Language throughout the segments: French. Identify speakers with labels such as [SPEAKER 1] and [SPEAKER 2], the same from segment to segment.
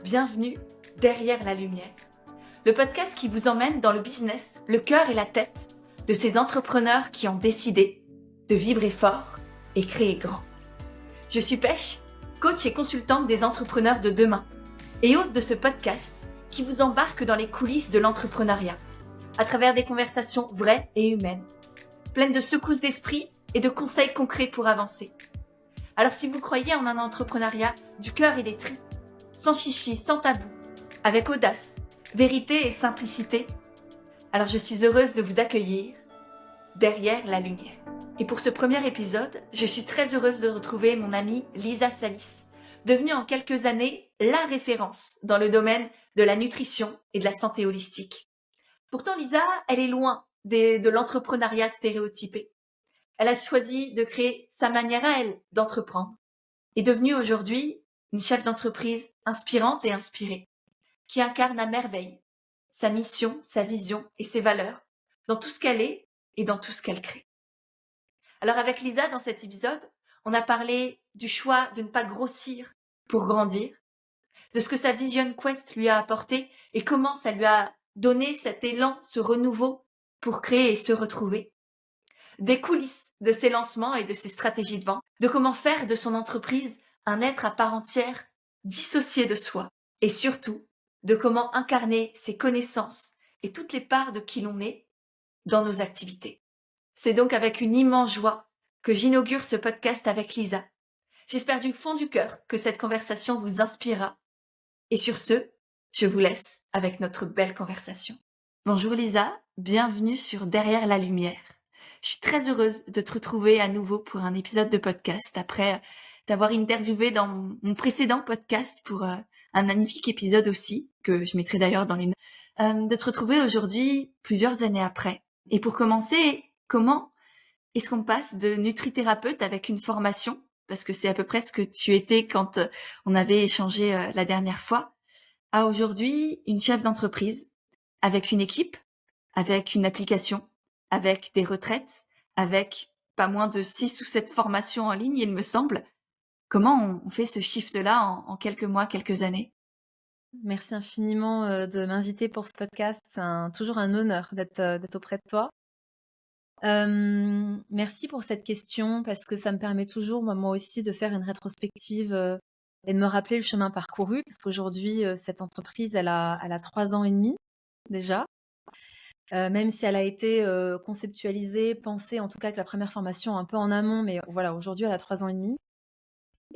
[SPEAKER 1] Bienvenue derrière la lumière, le podcast qui vous emmène dans le business, le cœur et la tête de ces entrepreneurs qui ont décidé de vibrer fort et créer grand. Je suis Pêche, coach et consultante des entrepreneurs de demain et hôte de ce podcast qui vous embarque dans les coulisses de l'entrepreneuriat à travers des conversations vraies et humaines, pleines de secousses d'esprit et de conseils concrets pour avancer. Alors si vous croyez en un entrepreneuriat du cœur et des tripes, sans chichi, sans tabou, avec audace, vérité et simplicité, alors je suis heureuse de vous accueillir derrière la lumière. Et pour ce premier épisode, je suis très heureuse de retrouver mon amie Lisa Salis, devenue en quelques années la référence dans le domaine de la nutrition et de la santé holistique. Pourtant, Lisa, elle est loin de l'entrepreneuriat stéréotypé. Elle a choisi de créer sa manière à elle d'entreprendre, est devenue aujourd'hui une chef d'entreprise inspirante et inspirée, qui incarne à merveille sa mission, sa vision et ses valeurs dans tout ce qu'elle est et dans tout ce qu'elle crée. Alors avec Lisa, dans cet épisode, on a parlé du choix de ne pas grossir pour grandir, de ce que sa Vision Quest lui a apporté et comment ça lui a donné cet élan, ce renouveau pour créer et se retrouver, des coulisses de ses lancements et de ses stratégies de vente, de comment faire de son entreprise un être à part entière, dissocié de soi, et surtout de comment incarner ses connaissances et toutes les parts de qui l'on est dans nos activités. C'est donc avec une immense joie que j'inaugure ce podcast avec Lisa. J'espère du fond du cœur que cette conversation vous inspirera. Et sur ce, je vous laisse avec notre belle conversation. Bonjour Lisa, bienvenue sur Derrière la lumière. Je suis très heureuse de te retrouver à nouveau pour un épisode de podcast après t'avoir interviewé dans mon précédent podcast pour un magnifique épisode aussi, que je mettrai d'ailleurs dans les notes, de te retrouver aujourd'hui plusieurs années après. Et pour commencer, comment est-ce qu'on passe de nutrithérapeute avec une formation, parce que c'est à peu près ce que tu étais quand on avait échangé la dernière fois, à aujourd'hui une chef d'entreprise avec une équipe, avec une application, avec des retraites, avec pas moins de 6 ou 7 formations en ligne, il me semble. Comment on fait ce shift-là en quelques mois, quelques années?
[SPEAKER 2] Merci infiniment, de m'inviter pour ce podcast. C'est toujours un honneur d'être auprès de toi. Merci pour cette question parce que ça me permet toujours, moi aussi, de faire une rétrospective, et de me rappeler le chemin parcouru. Parce qu'aujourd'hui, cette entreprise, elle a 3 ans et demi déjà. Même si elle a été, conceptualisée, pensée, en tout cas avec la première formation un peu en amont, mais voilà, aujourd'hui, elle a 3 ans et demi.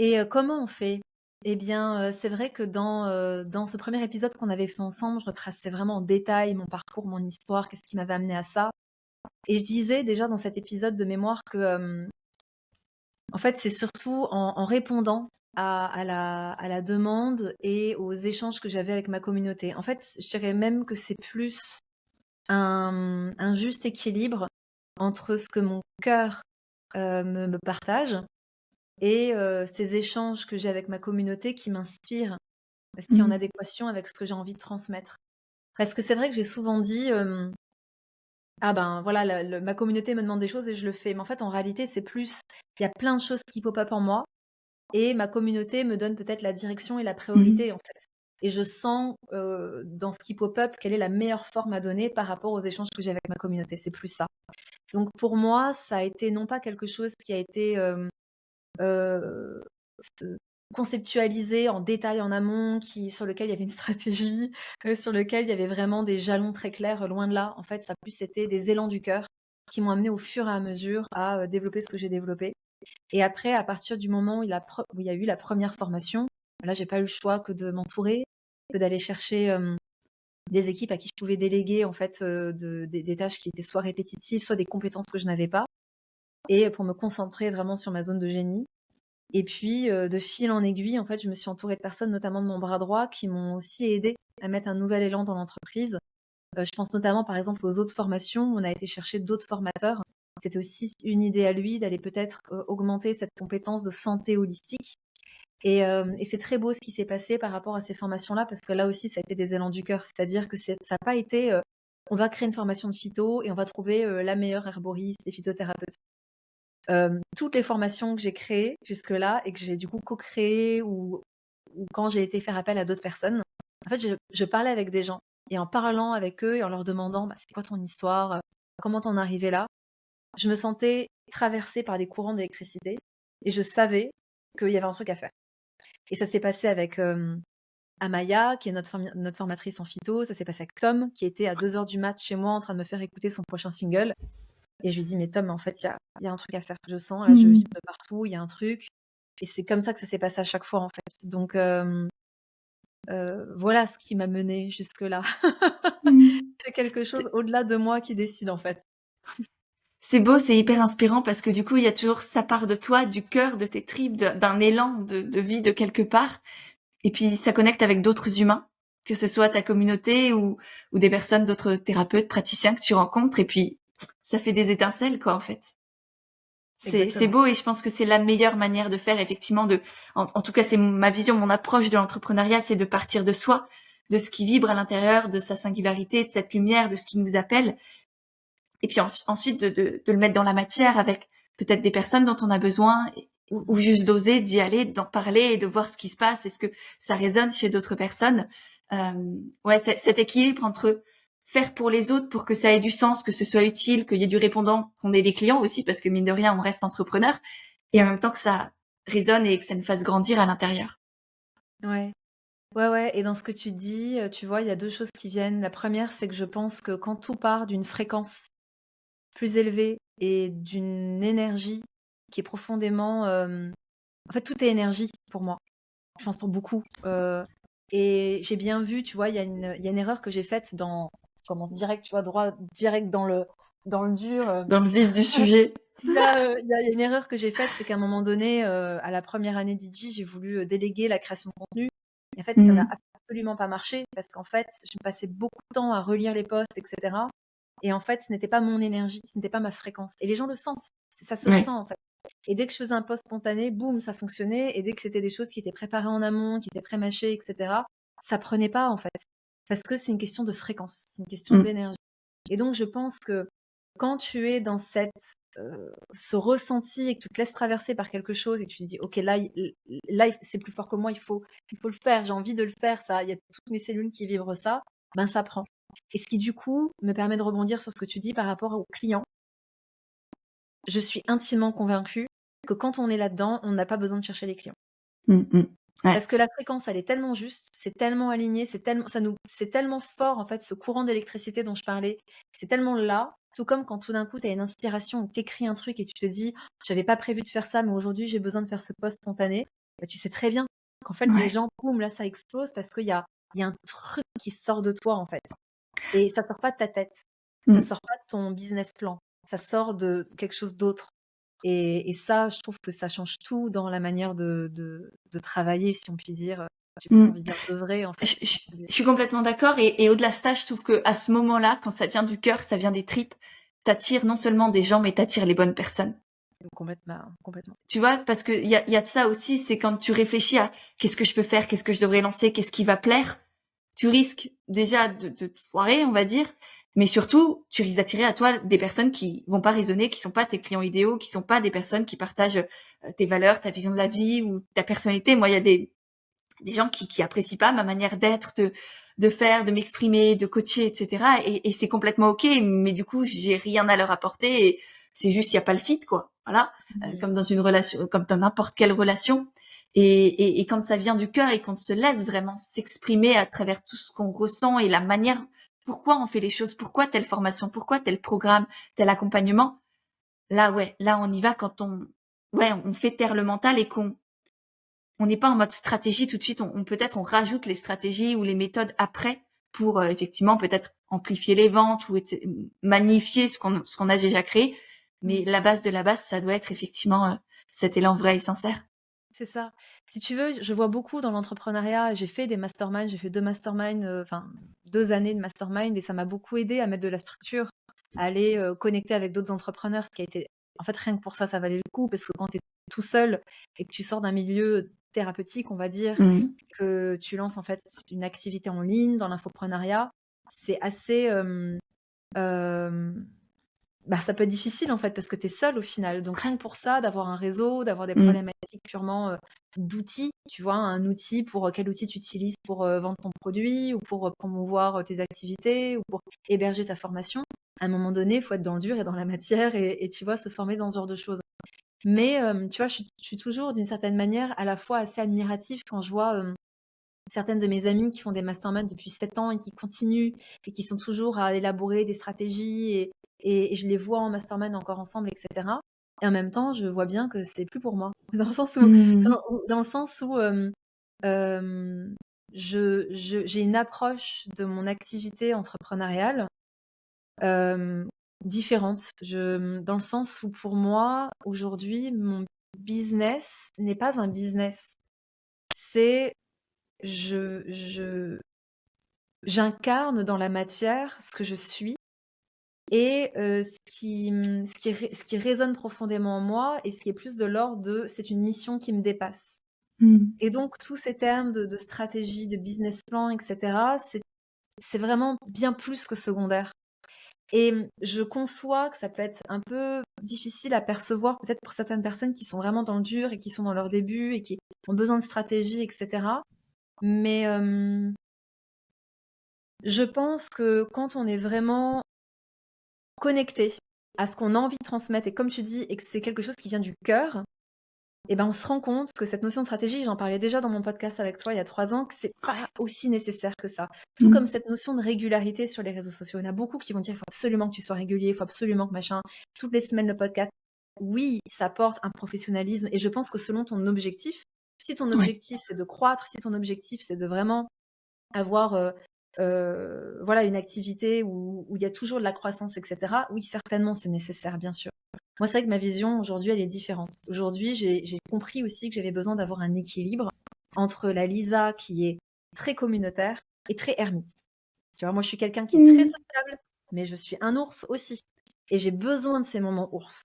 [SPEAKER 2] Et comment on fait? Eh bien, c'est vrai que dans ce premier épisode qu'on avait fait ensemble, je retraçais vraiment en détail mon parcours, mon histoire, qu'est-ce qui m'avait amené à ça. Et je disais déjà dans cet épisode de mémoire que, en fait, c'est surtout en répondant à la demande et aux échanges que j'avais avec ma communauté. En fait, je dirais même que c'est plus un juste équilibre entre ce que mon cœur, me partage et ces échanges que j'ai avec ma communauté qui m'inspirent, parce qu'il est en
[SPEAKER 1] Mmh.
[SPEAKER 2] adéquation avec ce que j'ai envie de transmettre. Parce que c'est vrai que j'ai souvent dit, «Ah ben, voilà, ma communauté me demande des choses et je le fais». Mais en fait, en réalité, c'est plus, il y a plein de choses qui pop up en moi et ma communauté me donne peut-être la direction et la
[SPEAKER 1] Mmh.
[SPEAKER 2] priorité, en fait. Et je sens, dans ce qui pop up, quelle est la meilleure forme à donner par rapport aux échanges que j'ai avec ma communauté, c'est plus ça. Donc pour moi, ça a été non pas quelque chose qui a été, Heu, s conceptualisé en détail en amont, sur lequel il y avait une stratégie, sur lequel il y avait vraiment des jalons très clairs, loin de là. En fait, ça a plus été des élans du cœur qui m'ont amené au fur et à mesure à, développer ce que j'ai développé. Et après, à partir du moment où il y a eu la première formation, là, j'ai pas eu le choix que de m'entourer, que d'aller chercher, des équipes à qui je pouvais déléguer en fait, des tâches qui étaient soit répétitives, soit des compétences que je n'avais pas et pour me concentrer vraiment sur ma zone de génie. Et puis, de fil en aiguille, en fait, je me suis entourée de personnes, notamment de mon bras droit, qui m'ont aussi aidée à mettre un nouvel élan dans l'entreprise. Je pense notamment, par exemple, aux autres formations. On a été chercher d'autres formateurs. C'était aussi une idée à lui d'aller peut-être, augmenter cette compétence de santé holistique et c'est très beau ce qui s'est passé par rapport à ces formations-là, parce que là aussi, ça a été des élans du cœur. C'est-à-dire que ça a pas été, on va créer une formation de phyto et on va trouver, la meilleure herboriste et phytothérapeute. Toutes les formations que j'ai créées jusque-là et que j'ai du coup co-créées ou ou quand j'ai été faire appel à d'autres personnes, en fait, je parlais avec des gens. Et en parlant avec eux et en leur demandant, bah, c'est quoi ton histoire? Comment t'en es arrivé là? Je me sentais traversée par des courants d'électricité et je savais qu'il y avait un truc à faire. Et ça s'est passé avec Amaya, qui est notre formatrice en phyto. Ça s'est passé avec Tom, qui était à 2 heures du mat chez moi en train de me faire écouter son prochain single. Et je lui dis, mais Tom, en fait, il y a un truc à faire. Je sens, là, je vibre de partout, il y a un truc. Et c'est comme ça que ça s'est passé à chaque fois, en fait. Donc, voilà ce qui m'a menée jusque-là. C'est quelque chose
[SPEAKER 1] C'est
[SPEAKER 2] au-delà de moi qui décide, en fait.
[SPEAKER 1] c'est beau, c'est hyper inspirant parce que du coup, il y a toujours ça part de toi, du cœur, de tes tripes, d'un élan de vie de quelque part. Et puis, ça connecte avec d'autres humains, que ce soit ta communauté ou des personnes, d'autres thérapeutes, praticiens que tu rencontres. Et puis, ça fait des étincelles, quoi, en fait. C'est
[SPEAKER 2] Exactement.
[SPEAKER 1] beau et je pense que c'est la meilleure manière de faire, effectivement, en tout cas, c'est ma vision, mon approche de l'entrepreneuriat, c'est de partir de soi, de ce qui vibre à l'intérieur, de sa singularité, de cette lumière, de ce qui nous appelle. Et puis ensuite de le mettre dans la matière avec peut-être des personnes dont on a besoin ou juste d'oser d'y aller, d'en parler et de voir ce qui se passe. Est-ce que ça résonne chez d'autres personnes? Ouais, cet équilibre entre faire pour les autres pour que ça ait du sens, que ce soit utile, qu'il y ait du répondant, qu'on ait des clients aussi, parce que mine de rien, on reste entrepreneur, et en même temps que ça résonne et que ça nous fasse grandir à l'intérieur.
[SPEAKER 2] Ouais. Ouais, ouais. Et dans ce que tu dis, tu vois, il y a 2 choses qui viennent. La première, c'est que je pense que quand tout part d'une fréquence plus élevée et d'une énergie qui est profondément, en fait, tout est énergie pour moi. Je pense pour beaucoup. Et j'ai bien vu, tu vois, il y a une erreur que j'ai faite dans, je commence direct, tu vois, droit, direct dans le dur.
[SPEAKER 1] Dans le vif du sujet.
[SPEAKER 2] Il y a une erreur que j'ai faite, c'est qu'à un moment donné, à la première année d'Idji, j'ai voulu déléguer la création de contenu. Et en fait, ça n'a
[SPEAKER 1] Mm.
[SPEAKER 2] absolument pas marché parce qu'en fait, je passais beaucoup de temps à relire les posts, etc. Et en fait, ce n'était pas mon énergie, ce n'était pas ma fréquence. Et les gens le sentent, ça se
[SPEAKER 1] Ouais.
[SPEAKER 2] sent en fait. Et dès que je faisais un post spontané, boum, ça fonctionnait. Et dès que c'était des choses qui étaient préparées en amont, qui étaient pré-mâchées, etc., ça prenait pas en fait. Parce que c'est une question de fréquence, c'est une question
[SPEAKER 1] Mm.
[SPEAKER 2] d'énergie. Et donc, je pense que quand tu es dans ce ressenti et que tu te laisses traverser par quelque chose et que tu te dis, OK, là, c'est plus fort que moi, il faut le faire, j'ai envie de le faire, ça, il y a toutes mes cellules qui vibrent ça, ben ça prend. Et ce qui, du coup, me permet de rebondir sur ce que tu dis par rapport aux clients. Je suis intimement convaincue que quand on est là-dedans, on n'a pas besoin de chercher les clients.
[SPEAKER 1] Mm, mm. Ouais.
[SPEAKER 2] Parce que la fréquence, elle est tellement juste, c'est tellement aligné, c'est tellement fort, en fait, ce courant d'électricité dont je parlais. C'est tellement là, tout comme quand tout d'un coup, tu as une inspiration, tu écris un truc et tu te dis, j'avais pas prévu de faire ça, mais aujourd'hui, j'ai besoin de faire ce post spontané. Bah, tu sais très bien qu'en fait, les
[SPEAKER 1] Ouais.
[SPEAKER 2] gens, boum, là, ça explose parce qu'il y a un truc qui sort de toi, en fait. Et ça sort pas de ta tête. Ça
[SPEAKER 1] Mm.
[SPEAKER 2] sort pas de ton business plan. Ça sort de quelque chose d'autre. Et ça, je trouve que ça change tout dans la manière de travailler, si on peut dire. J'ai plus
[SPEAKER 1] Mm.
[SPEAKER 2] envie de dire d'œuvrer, en fait.
[SPEAKER 1] Je suis complètement d'accord et au-delà de ça, je trouve que à ce moment-là, quand ça vient du cœur, ça vient des tripes, t'attires non seulement des gens, mais t'attires les bonnes personnes.
[SPEAKER 2] Complètement, complètement.
[SPEAKER 1] Tu vois, parce que il y a de ça aussi, c'est quand tu réfléchis à qu'est-ce que je peux faire, qu'est-ce que je devrais lancer, qu'est-ce qui va plaire, tu risques déjà de te foirer, on va dire, mais surtout, tu risques d'attirer à toi des personnes qui vont pas résonner, qui sont pas tes clients idéaux, qui sont pas des personnes qui partagent tes valeurs, ta vision de la vie ou ta personnalité. Moi, il y a des gens qui apprécient pas ma manière d'être, de faire, de m'exprimer, de coacher, etc. Et c'est complètement ok, mais du coup, j'ai rien à leur apporter et c'est juste, il y a pas le fit, quoi. Voilà. Comme dans une relation, comme dans n'importe quelle relation. Et quand ça vient du cœur et qu'on se laisse vraiment s'exprimer à travers tout ce qu'on ressent et la manière, pourquoi on fait les choses, pourquoi telle formation, pourquoi tel programme, tel accompagnement, là, ouais, là, on y va quand on fait taire le mental et qu'on on n'est pas en mode stratégie tout de suite. Peut-être on rajoute les stratégies ou les méthodes après pour effectivement peut-être amplifier les ventes ou magnifier ce qu'on a déjà créé. Mais la base de la base, ça doit être effectivement cet élan vrai et sincère.
[SPEAKER 2] C'est ça. Si tu veux, je vois beaucoup dans l'entrepreneuriat. J'ai fait des masterminds, j'ai fait 2 masterminds, enfin 2 années de mastermind et ça m'a beaucoup aidé à mettre de la structure, à aller connecter avec d'autres entrepreneurs, ce qui a été, en fait, rien que pour ça, ça valait le coup parce que quand tu es tout seul et que tu sors d'un milieu thérapeutique, on va dire,
[SPEAKER 1] Mmh.
[SPEAKER 2] que tu lances en fait une activité en ligne dans l'infoprenariat, c'est assez bah, ça peut être difficile, en fait, parce que tu es seule au final. Donc rien que pour ça, d'avoir un réseau, d'avoir des
[SPEAKER 1] Mmh.
[SPEAKER 2] problématiques purement, d'outils, tu vois? Un outil pour, quel outil tu utilises pour, vendre ton produit ou pour, promouvoir, tes activités ou pour héberger ta formation. À un moment donné, il faut être dans le dur et dans la matière et tu vois, se former dans ce genre de choses. Mais, tu vois, je suis toujours d'une certaine manière à la fois assez admirative quand je vois, certaines de mes amies qui font des masterminds depuis 7 ans et qui continuent et qui sont toujours à élaborer des stratégies et je les vois en mastermind encore ensemble et cetera et en même temps, je vois bien que c'est plus pour moi. Dans le sens où
[SPEAKER 1] Mmh.
[SPEAKER 2] dans le sens où, hem, j'ai une approche de mon activité entrepreneuriale, hem, différente. Dans le sens où pour moi, aujourd'hui, mon business n'est pas un business. C'est je j'incarne dans la matière ce que je suis et ce qui résonne profondément en moi et ce qui est plus de l'ordre de c'est une mission qui me dépasse
[SPEAKER 1] Mmh.
[SPEAKER 2] et donc tous ces termes de stratégie, de business plan et cetera, c'est vraiment bien plus que secondaire et je conçois que ça peut être un peu difficile à percevoir peut-être pour certaines personnes qui sont vraiment dans le dur et qui sont dans leur début et qui ont besoin de stratégie et cetera mais je pense que quand on est vraiment connecté à ce qu'on a envie de transmettre et comme tu dis et que c'est quelque chose qui vient du cœur et ben, on se rend compte que cette notion de stratégie, j'en parlais déjà dans mon podcast avec toi il y a 3 ans, que c'est pas aussi nécessaire que ça. Tout comme
[SPEAKER 1] Mmh.
[SPEAKER 2] cette notion de régularité sur les réseaux sociaux. Il y en a beaucoup qui vont dire: «Il faut absolument que tu sois régulier, il faut absolument que machin, toutes les semaines le podcast». Oui, ça apporte un professionnalisme et je pense que selon ton objectif, si ton
[SPEAKER 1] Ouais.
[SPEAKER 2] objectif c'est de croître, si ton objectif c'est de vraiment avoir, voilà, une activité où il y a toujours de la croissance et cetera. Oui, certainement, c'est nécessaire, bien sûr. Moi, c'est vrai que ma vision aujourd'hui, elle est différente. Aujourd'hui, j'ai compris aussi que j'avais besoin d'avoir un équilibre entre la Lisa qui est très communautaire et très ermite. Tu vois? Moi, je suis quelqu'un qui est très
[SPEAKER 1] Mmh.
[SPEAKER 2] sociable, mais je suis un ours aussi et j'ai besoin de ces moments ours.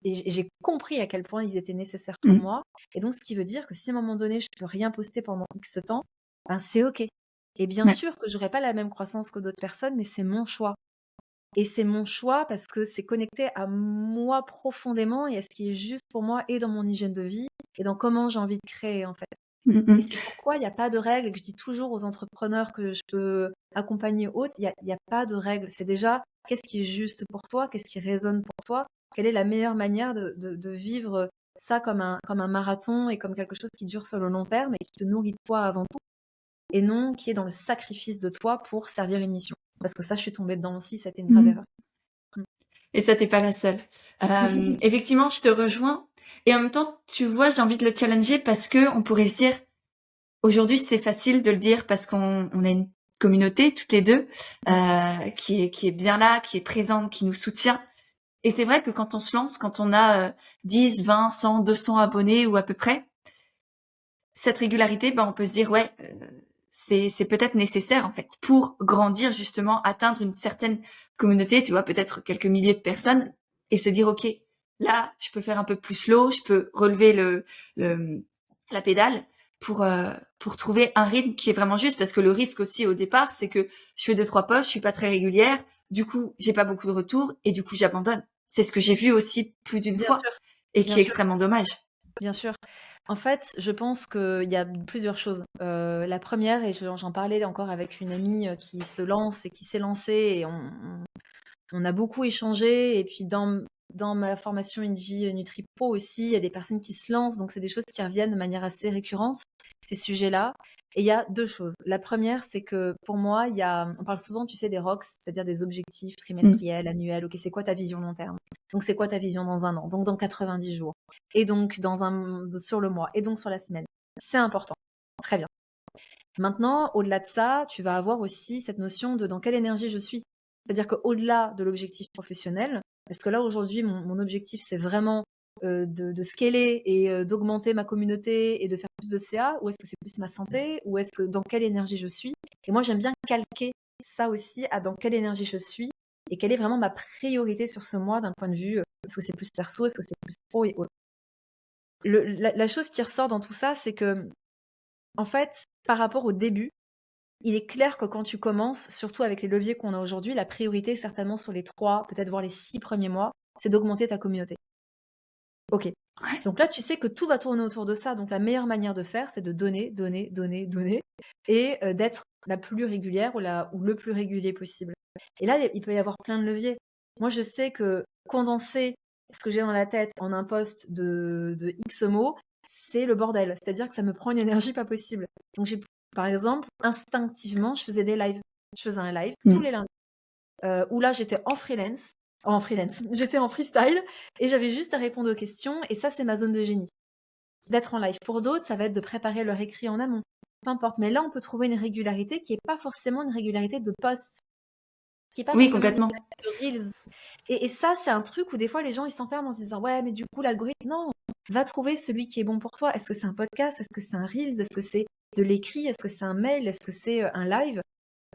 [SPEAKER 2] J'ai compris à quel point ils étaient nécessaires pour
[SPEAKER 1] Mmh.
[SPEAKER 2] moi et donc ce qui veut dire que si à un moment donné, je peux rien poster pendant X temps, ben, c'est OK et bien
[SPEAKER 1] Ouais.
[SPEAKER 2] sûr que j'aurai pas la même croissance que d'autres personnes, mais c'est mon choix et c'est mon choix parce que c'est connecté à moi profondément et à ce qui est juste pour moi et dans mon hygiène de vie et dans comment j'ai envie de créer, en fait.
[SPEAKER 1] Mmh
[SPEAKER 2] Et
[SPEAKER 1] mh.
[SPEAKER 2] c'est pourquoi il y a pas de règle et que je dis toujours aux entrepreneurs que je peux accompagner ou autres, il y a pas de règle. C'est déjà qu'est-ce qui est juste pour toi? Qu'est-ce qui résonne pour toi? Quelle est la meilleure manière de vivre ça comme un marathon et comme quelque chose qui dure sur le long terme et qui te nourrit toi avant tout et non qui est dans le sacrifice de toi pour servir une mission. Parce que ça, je suis tombée dedans aussi, ça a été une grave
[SPEAKER 1] Mmh.
[SPEAKER 2] erreur. Mmh.
[SPEAKER 1] Et ça, tu pas la seule. Effectivement, je te rejoins et en même temps, tu vois, j'ai envie de le challenger parce qu'on pourrait se dire: «Aujourd'hui, c'est facile de le dire parce qu'on a une communauté toutes les 2,
[SPEAKER 2] Ouais.
[SPEAKER 1] qui est bien là, qui est présente, qui nous soutient». Et c'est vrai que quand on se lance, quand on a, 10, 20, 100, 200 abonnés ou à peu près, cette régularité, ben, on peut se dire: «Ouais, c'est peut-être nécessaire, en fait, pour grandir justement, atteindre une certaine communauté», tu vois? Peut-être quelques milliers de personnes et se dire: «OK, là, je peux faire un peu plus slow, je peux relever le, la pédale pour trouver un rythme qui est vraiment juste». Parce que le risque aussi au départ, c'est que je fais 2-3 posts, je suis pas très régulière, du coup, j'ai pas beaucoup de retours et du coup, j'abandonne. C'est ce que j'ai vu aussi plus d'une
[SPEAKER 2] Bien
[SPEAKER 1] fois
[SPEAKER 2] sûr,
[SPEAKER 1] et
[SPEAKER 2] bien
[SPEAKER 1] qui est
[SPEAKER 2] sûr,
[SPEAKER 1] extrêmement dommage.
[SPEAKER 2] bien sûr. En fait, je pense qu'il y a plusieurs choses. La première et j'en parlais encore avec une amie, qui se lance et qui s'est lancée et on a beaucoup échangé et puis dans ma formation NJ NutriPro aussi, il y a des personnes qui se lancent, donc c'est des choses qui reviennent de manière assez récurrente, ces sujets-là. Et il y a 2 choses. La première, c'est que pour moi, on parle souvent, tu sais, des ROCs, c'est-à-dire des objectifs
[SPEAKER 1] Mmh.
[SPEAKER 2] trimestriels, annuels. OK, c'est quoi ta vision long terme? Donc c'est quoi ta vision dans un an? Donc dans 90 jours et donc sur le mois et donc sur la semaine. C'est important. Très bien. Maintenant, au-delà de ça, tu vas avoir aussi cette notion de dans quelle énergie je suis. C'est-à-dire qu'au-delà de l'objectif professionnel, parce que là aujourd'hui, mon objectif, c'est vraiment de scaler et d'augmenter ma communauté et de faire plus de CA, ou est-ce que c'est plus ma santé, ou est-ce que dans quelle énergie je suis. Et moi, j'aime bien calquer ça aussi à dans quelle énergie je suis et quelle est vraiment ma priorité sur ce mois d'un point de vue, est-ce que c'est plus perso, est-ce que c'est plus pro et autres. La chose qui ressort dans tout ça, c'est que en fait, par rapport au début, il est clair que quand tu commences, surtout avec les leviers qu'on a aujourd'hui, la priorité, certainement sur les 3, peut-être voire les 6 premiers mois, c'est d'augmenter ta communauté. OK.
[SPEAKER 1] Ouais.
[SPEAKER 2] Donc là, tu sais que tout va tourner autour de ça. Donc la meilleure manière de faire, c'est de donner, donner, donner, donner et d'être la plus régulière ou le plus régulier possible. Et là, il peut y avoir plein de leviers. Moi, je sais que condenser ce que j'ai dans la tête en un post de X mots, c'est le bordel. C'est-à-dire que ça me prend une énergie pas possible. Donc par exemple, instinctivement, je faisais des lives. Je faisais un live tous les lundis où là, j'étais en freelance. J'étais en freestyle et j'avais juste à répondre aux questions. Et ça, c'est ma zone de génie, d'être en live. Pour d'autres, ça va être de préparer leur écrit en amont. Peu importe. Mais là, on peut trouver une régularité qui n'est pas forcément une régularité de post, qui n'est pas
[SPEAKER 1] Oui,
[SPEAKER 2] forcément une
[SPEAKER 1] complètement.
[SPEAKER 2] régularité de reels. Et ça, c'est un truc où des fois, les gens, ils s'enferment en se disant, ouais, mais du coup, l'algorithme, non, va trouver celui qui est bon pour toi. Est-ce que c'est un podcast? Est-ce que c'est un reels? Est-ce que c'est de l'écrit? Est-ce que c'est un mail? Est-ce que c'est un live?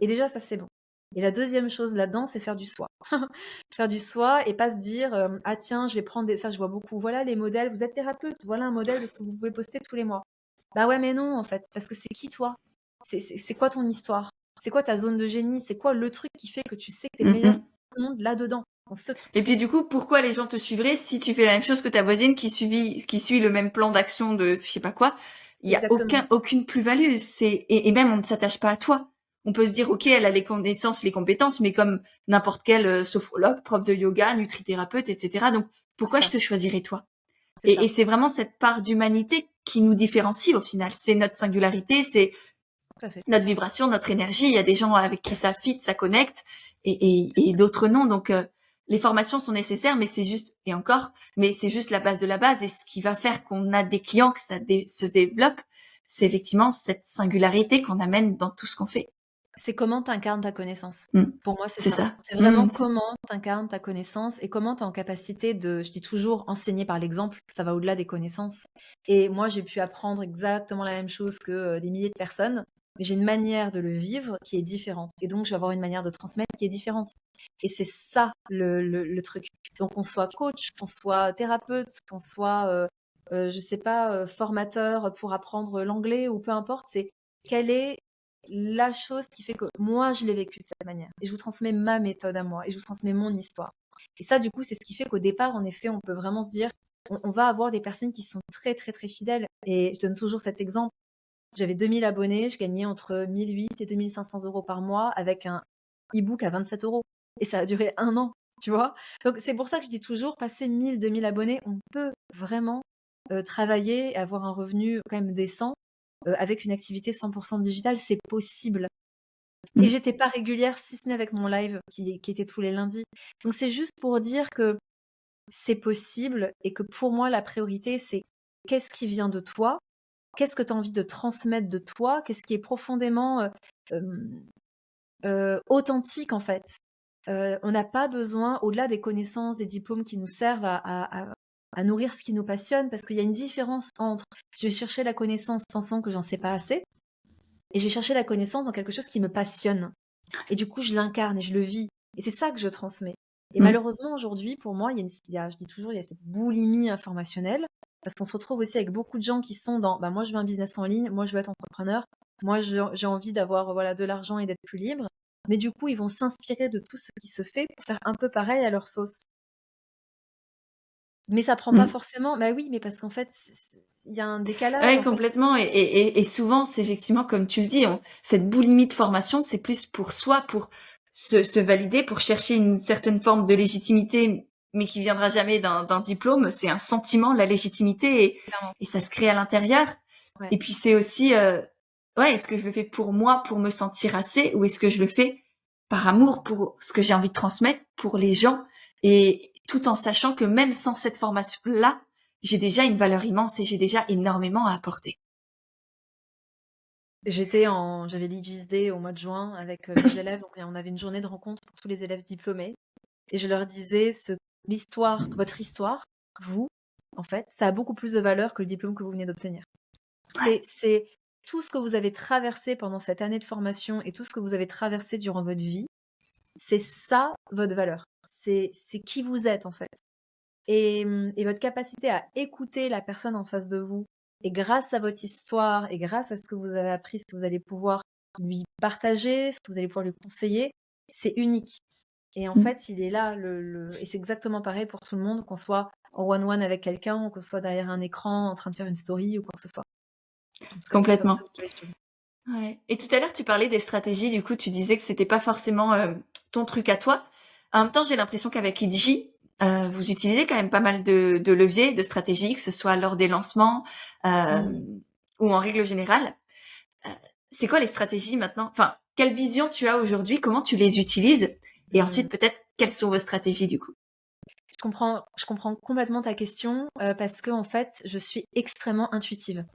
[SPEAKER 2] Et déjà, ça, c'est bon. Et la deuxième chose là-dedans, c'est faire du soi. Faire du soi et pas se dire ah tiens, je vais prendre des. Ça, je vois beaucoup. Voilà les modèles, vous êtes thérapeute, voilà un modèle de ce que vous pouvez poster tous les mois. Bah ouais, mais non, en fait, parce que c'est qui toi? C'est quoi ton histoire? C'est quoi ta zone de génie? C'est quoi le truc qui fait que tu sais que t'es meilleur que tout le monde là-dedans, dans ce truc?
[SPEAKER 1] Et puis du coup, pourquoi les gens te suivraient si tu fais la même chose que ta voisine qui suit le même plan d'action de je sais pas quoi? Il y a
[SPEAKER 2] Exactement.
[SPEAKER 1] aucune plus-value. Et même on ne s'attache pas à toi. On peut se dire ok, elle a les connaissances, les compétences, mais comme n'importe quel sophrologue, prof de yoga, nutrithérapeute, etc. Donc pourquoi je te choisirais toi? Et c'est vraiment cette part d'humanité qui nous différencie au final. C'est notre singularité, c'est
[SPEAKER 2] Tout à fait.
[SPEAKER 1] notre vibration, notre énergie. Il y a des gens avec qui ça fit, ça connecte, et d'autres non. Donc les formations sont nécessaires, mais c'est juste, et encore, mais c'est juste la base de la base. Et ce qui va faire qu'on a des clients, que ça se développe, c'est effectivement cette singularité qu'on amène dans tout ce qu'on fait.
[SPEAKER 2] C'est comment tu incarnes ta connaissance. Pour moi, c'est
[SPEAKER 1] C'est
[SPEAKER 2] ça.
[SPEAKER 1] ça.
[SPEAKER 2] C'est vraiment comment tu incarnes ta connaissance et comment tu es en capacité de, je dis toujours, enseigner par l'exemple. Ça va au-delà des connaissances. Et moi, j'ai pu apprendre exactement la même chose que des milliers de personnes, mais j'ai une manière de le vivre qui est différente. Et donc, je vais avoir une manière de transmettre qui est différente. Et c'est ça le truc. Donc, qu'on soit coach, qu'on soit thérapeute, qu'on soit, je sais pas, formateur pour apprendre l'anglais ou peu importe, c'est quelle est la chose qui fait que moi, je l'ai vécu de cette manière. Et je vous transmets ma méthode à moi. Et je vous transmets mon histoire. Et ça, du coup, c'est ce qui fait qu'au départ, en effet, on peut vraiment se dire, on va avoir des personnes qui sont très, très, très fidèles. Et je donne toujours cet exemple. J'avais 2000 abonnés, je gagnais entre 1008 et 2500 euros par mois avec un e-book à 27 euros. Et ça a duré 1 an, tu vois. Donc, c'est pour ça que je dis toujours, passer 1000, 2000 abonnés, on peut vraiment travailler et avoir un revenu quand même décent avec une activité 100% digitale, c'est possible. Et j'étais pas régulière, si ce n'est avec mon live qui était tous les lundis. Donc c'est juste pour dire que c'est possible et que pour moi, la priorité, c'est qu'est-ce qui vient de toi? Qu'est-ce que tu as envie de transmettre de toi? Qu'est-ce qui est profondément authentique en fait? On n'a pas besoin, au-delà des connaissances, des diplômes qui nous servent à nourrir ce qui nous passionne, parce qu'il y a une différence entre je vais chercher la connaissance pensant que j'en sais pas assez, et je vais chercher la connaissance dans quelque chose qui me passionne. Et du coup, je l'incarne et je le vis. Et c'est ça que je transmets. Et malheureusement, aujourd'hui, pour moi, je dis toujours, il y a cette boulimie informationnelle, parce qu'on se retrouve aussi avec beaucoup de gens qui sont dans, bah, moi, je veux un business en ligne, moi, je veux être entrepreneur, moi, j'ai envie d'avoir voilà, de l'argent et d'être plus libre. Mais du coup, ils vont s'inspirer de tout ce qui se fait pour faire un peu pareil à leur sauce. Mais ça prend pas forcément. Bah oui, mais parce qu'en fait, il y a un décalage.
[SPEAKER 1] Ouais,
[SPEAKER 2] En fait.
[SPEAKER 1] complètement. Et souvent, c'est effectivement, comme tu le dis, cette boulimie de formation, c'est plus pour soi, pour se valider, pour chercher une certaine forme de légitimité, mais qui viendra jamais d'un diplôme. C'est un sentiment, la légitimité,
[SPEAKER 2] Clairement.
[SPEAKER 1] et ça se crée à l'intérieur.
[SPEAKER 2] Ouais.
[SPEAKER 1] Et puis c'est aussi, ouais, est-ce que je le fais pour moi, pour me sentir assez, ou est-ce que je le fais par amour pour ce que j'ai envie de transmettre pour les gens, et tout en sachant que même sans cette formation-là, j'ai déjà une valeur immense et j'ai déjà énormément à apporter.
[SPEAKER 2] J'avais l'IGIS Day au mois de juin avec mes élèves, donc on avait une journée de rencontre pour tous les élèves diplômés. Et je leur disais, votre histoire, vous, en fait, ça a beaucoup plus de valeur que le diplôme que vous venez d'obtenir.
[SPEAKER 1] Ouais.
[SPEAKER 2] C'est tout ce que vous avez traversé pendant cette année de formation et tout ce que vous avez traversé durant votre vie, c'est ça votre valeur. C'est qui vous êtes, en fait. Et votre capacité à écouter la personne en face de vous, et grâce à votre histoire, et grâce à ce que vous avez appris, ce que vous allez pouvoir lui partager, ce que vous allez pouvoir lui conseiller, c'est unique. Et en
[SPEAKER 1] Mmh.
[SPEAKER 2] fait, il est là et c'est exactement pareil pour tout le monde, qu'on soit en one-one avec quelqu'un ou qu'on soit derrière un écran en train de faire une story ou quoi que ce soit. En tout cas, c'est comme ça
[SPEAKER 1] Complètement.
[SPEAKER 2] que je vois les choses.
[SPEAKER 1] Ouais. Et tout à l'heure, tu parlais des stratégies. Du coup, tu disais que c'était pas forcément ton truc à toi. En même temps, j'ai l'impression qu'avec Idji, vous utilisez quand même pas mal de leviers, de stratégies, que ce soit lors des lancements
[SPEAKER 2] Mmh.
[SPEAKER 1] ou en règle générale. Euh, c'est quoi les stratégies maintenant? Enfin, quelle vision tu as aujourd'hui? Comment tu les utilises? Et
[SPEAKER 2] Mmh.
[SPEAKER 1] ensuite, peut-être, quelles sont vos stratégies du coup?
[SPEAKER 2] Je comprends complètement ta question, parce qu'en fait, je suis extrêmement intuitive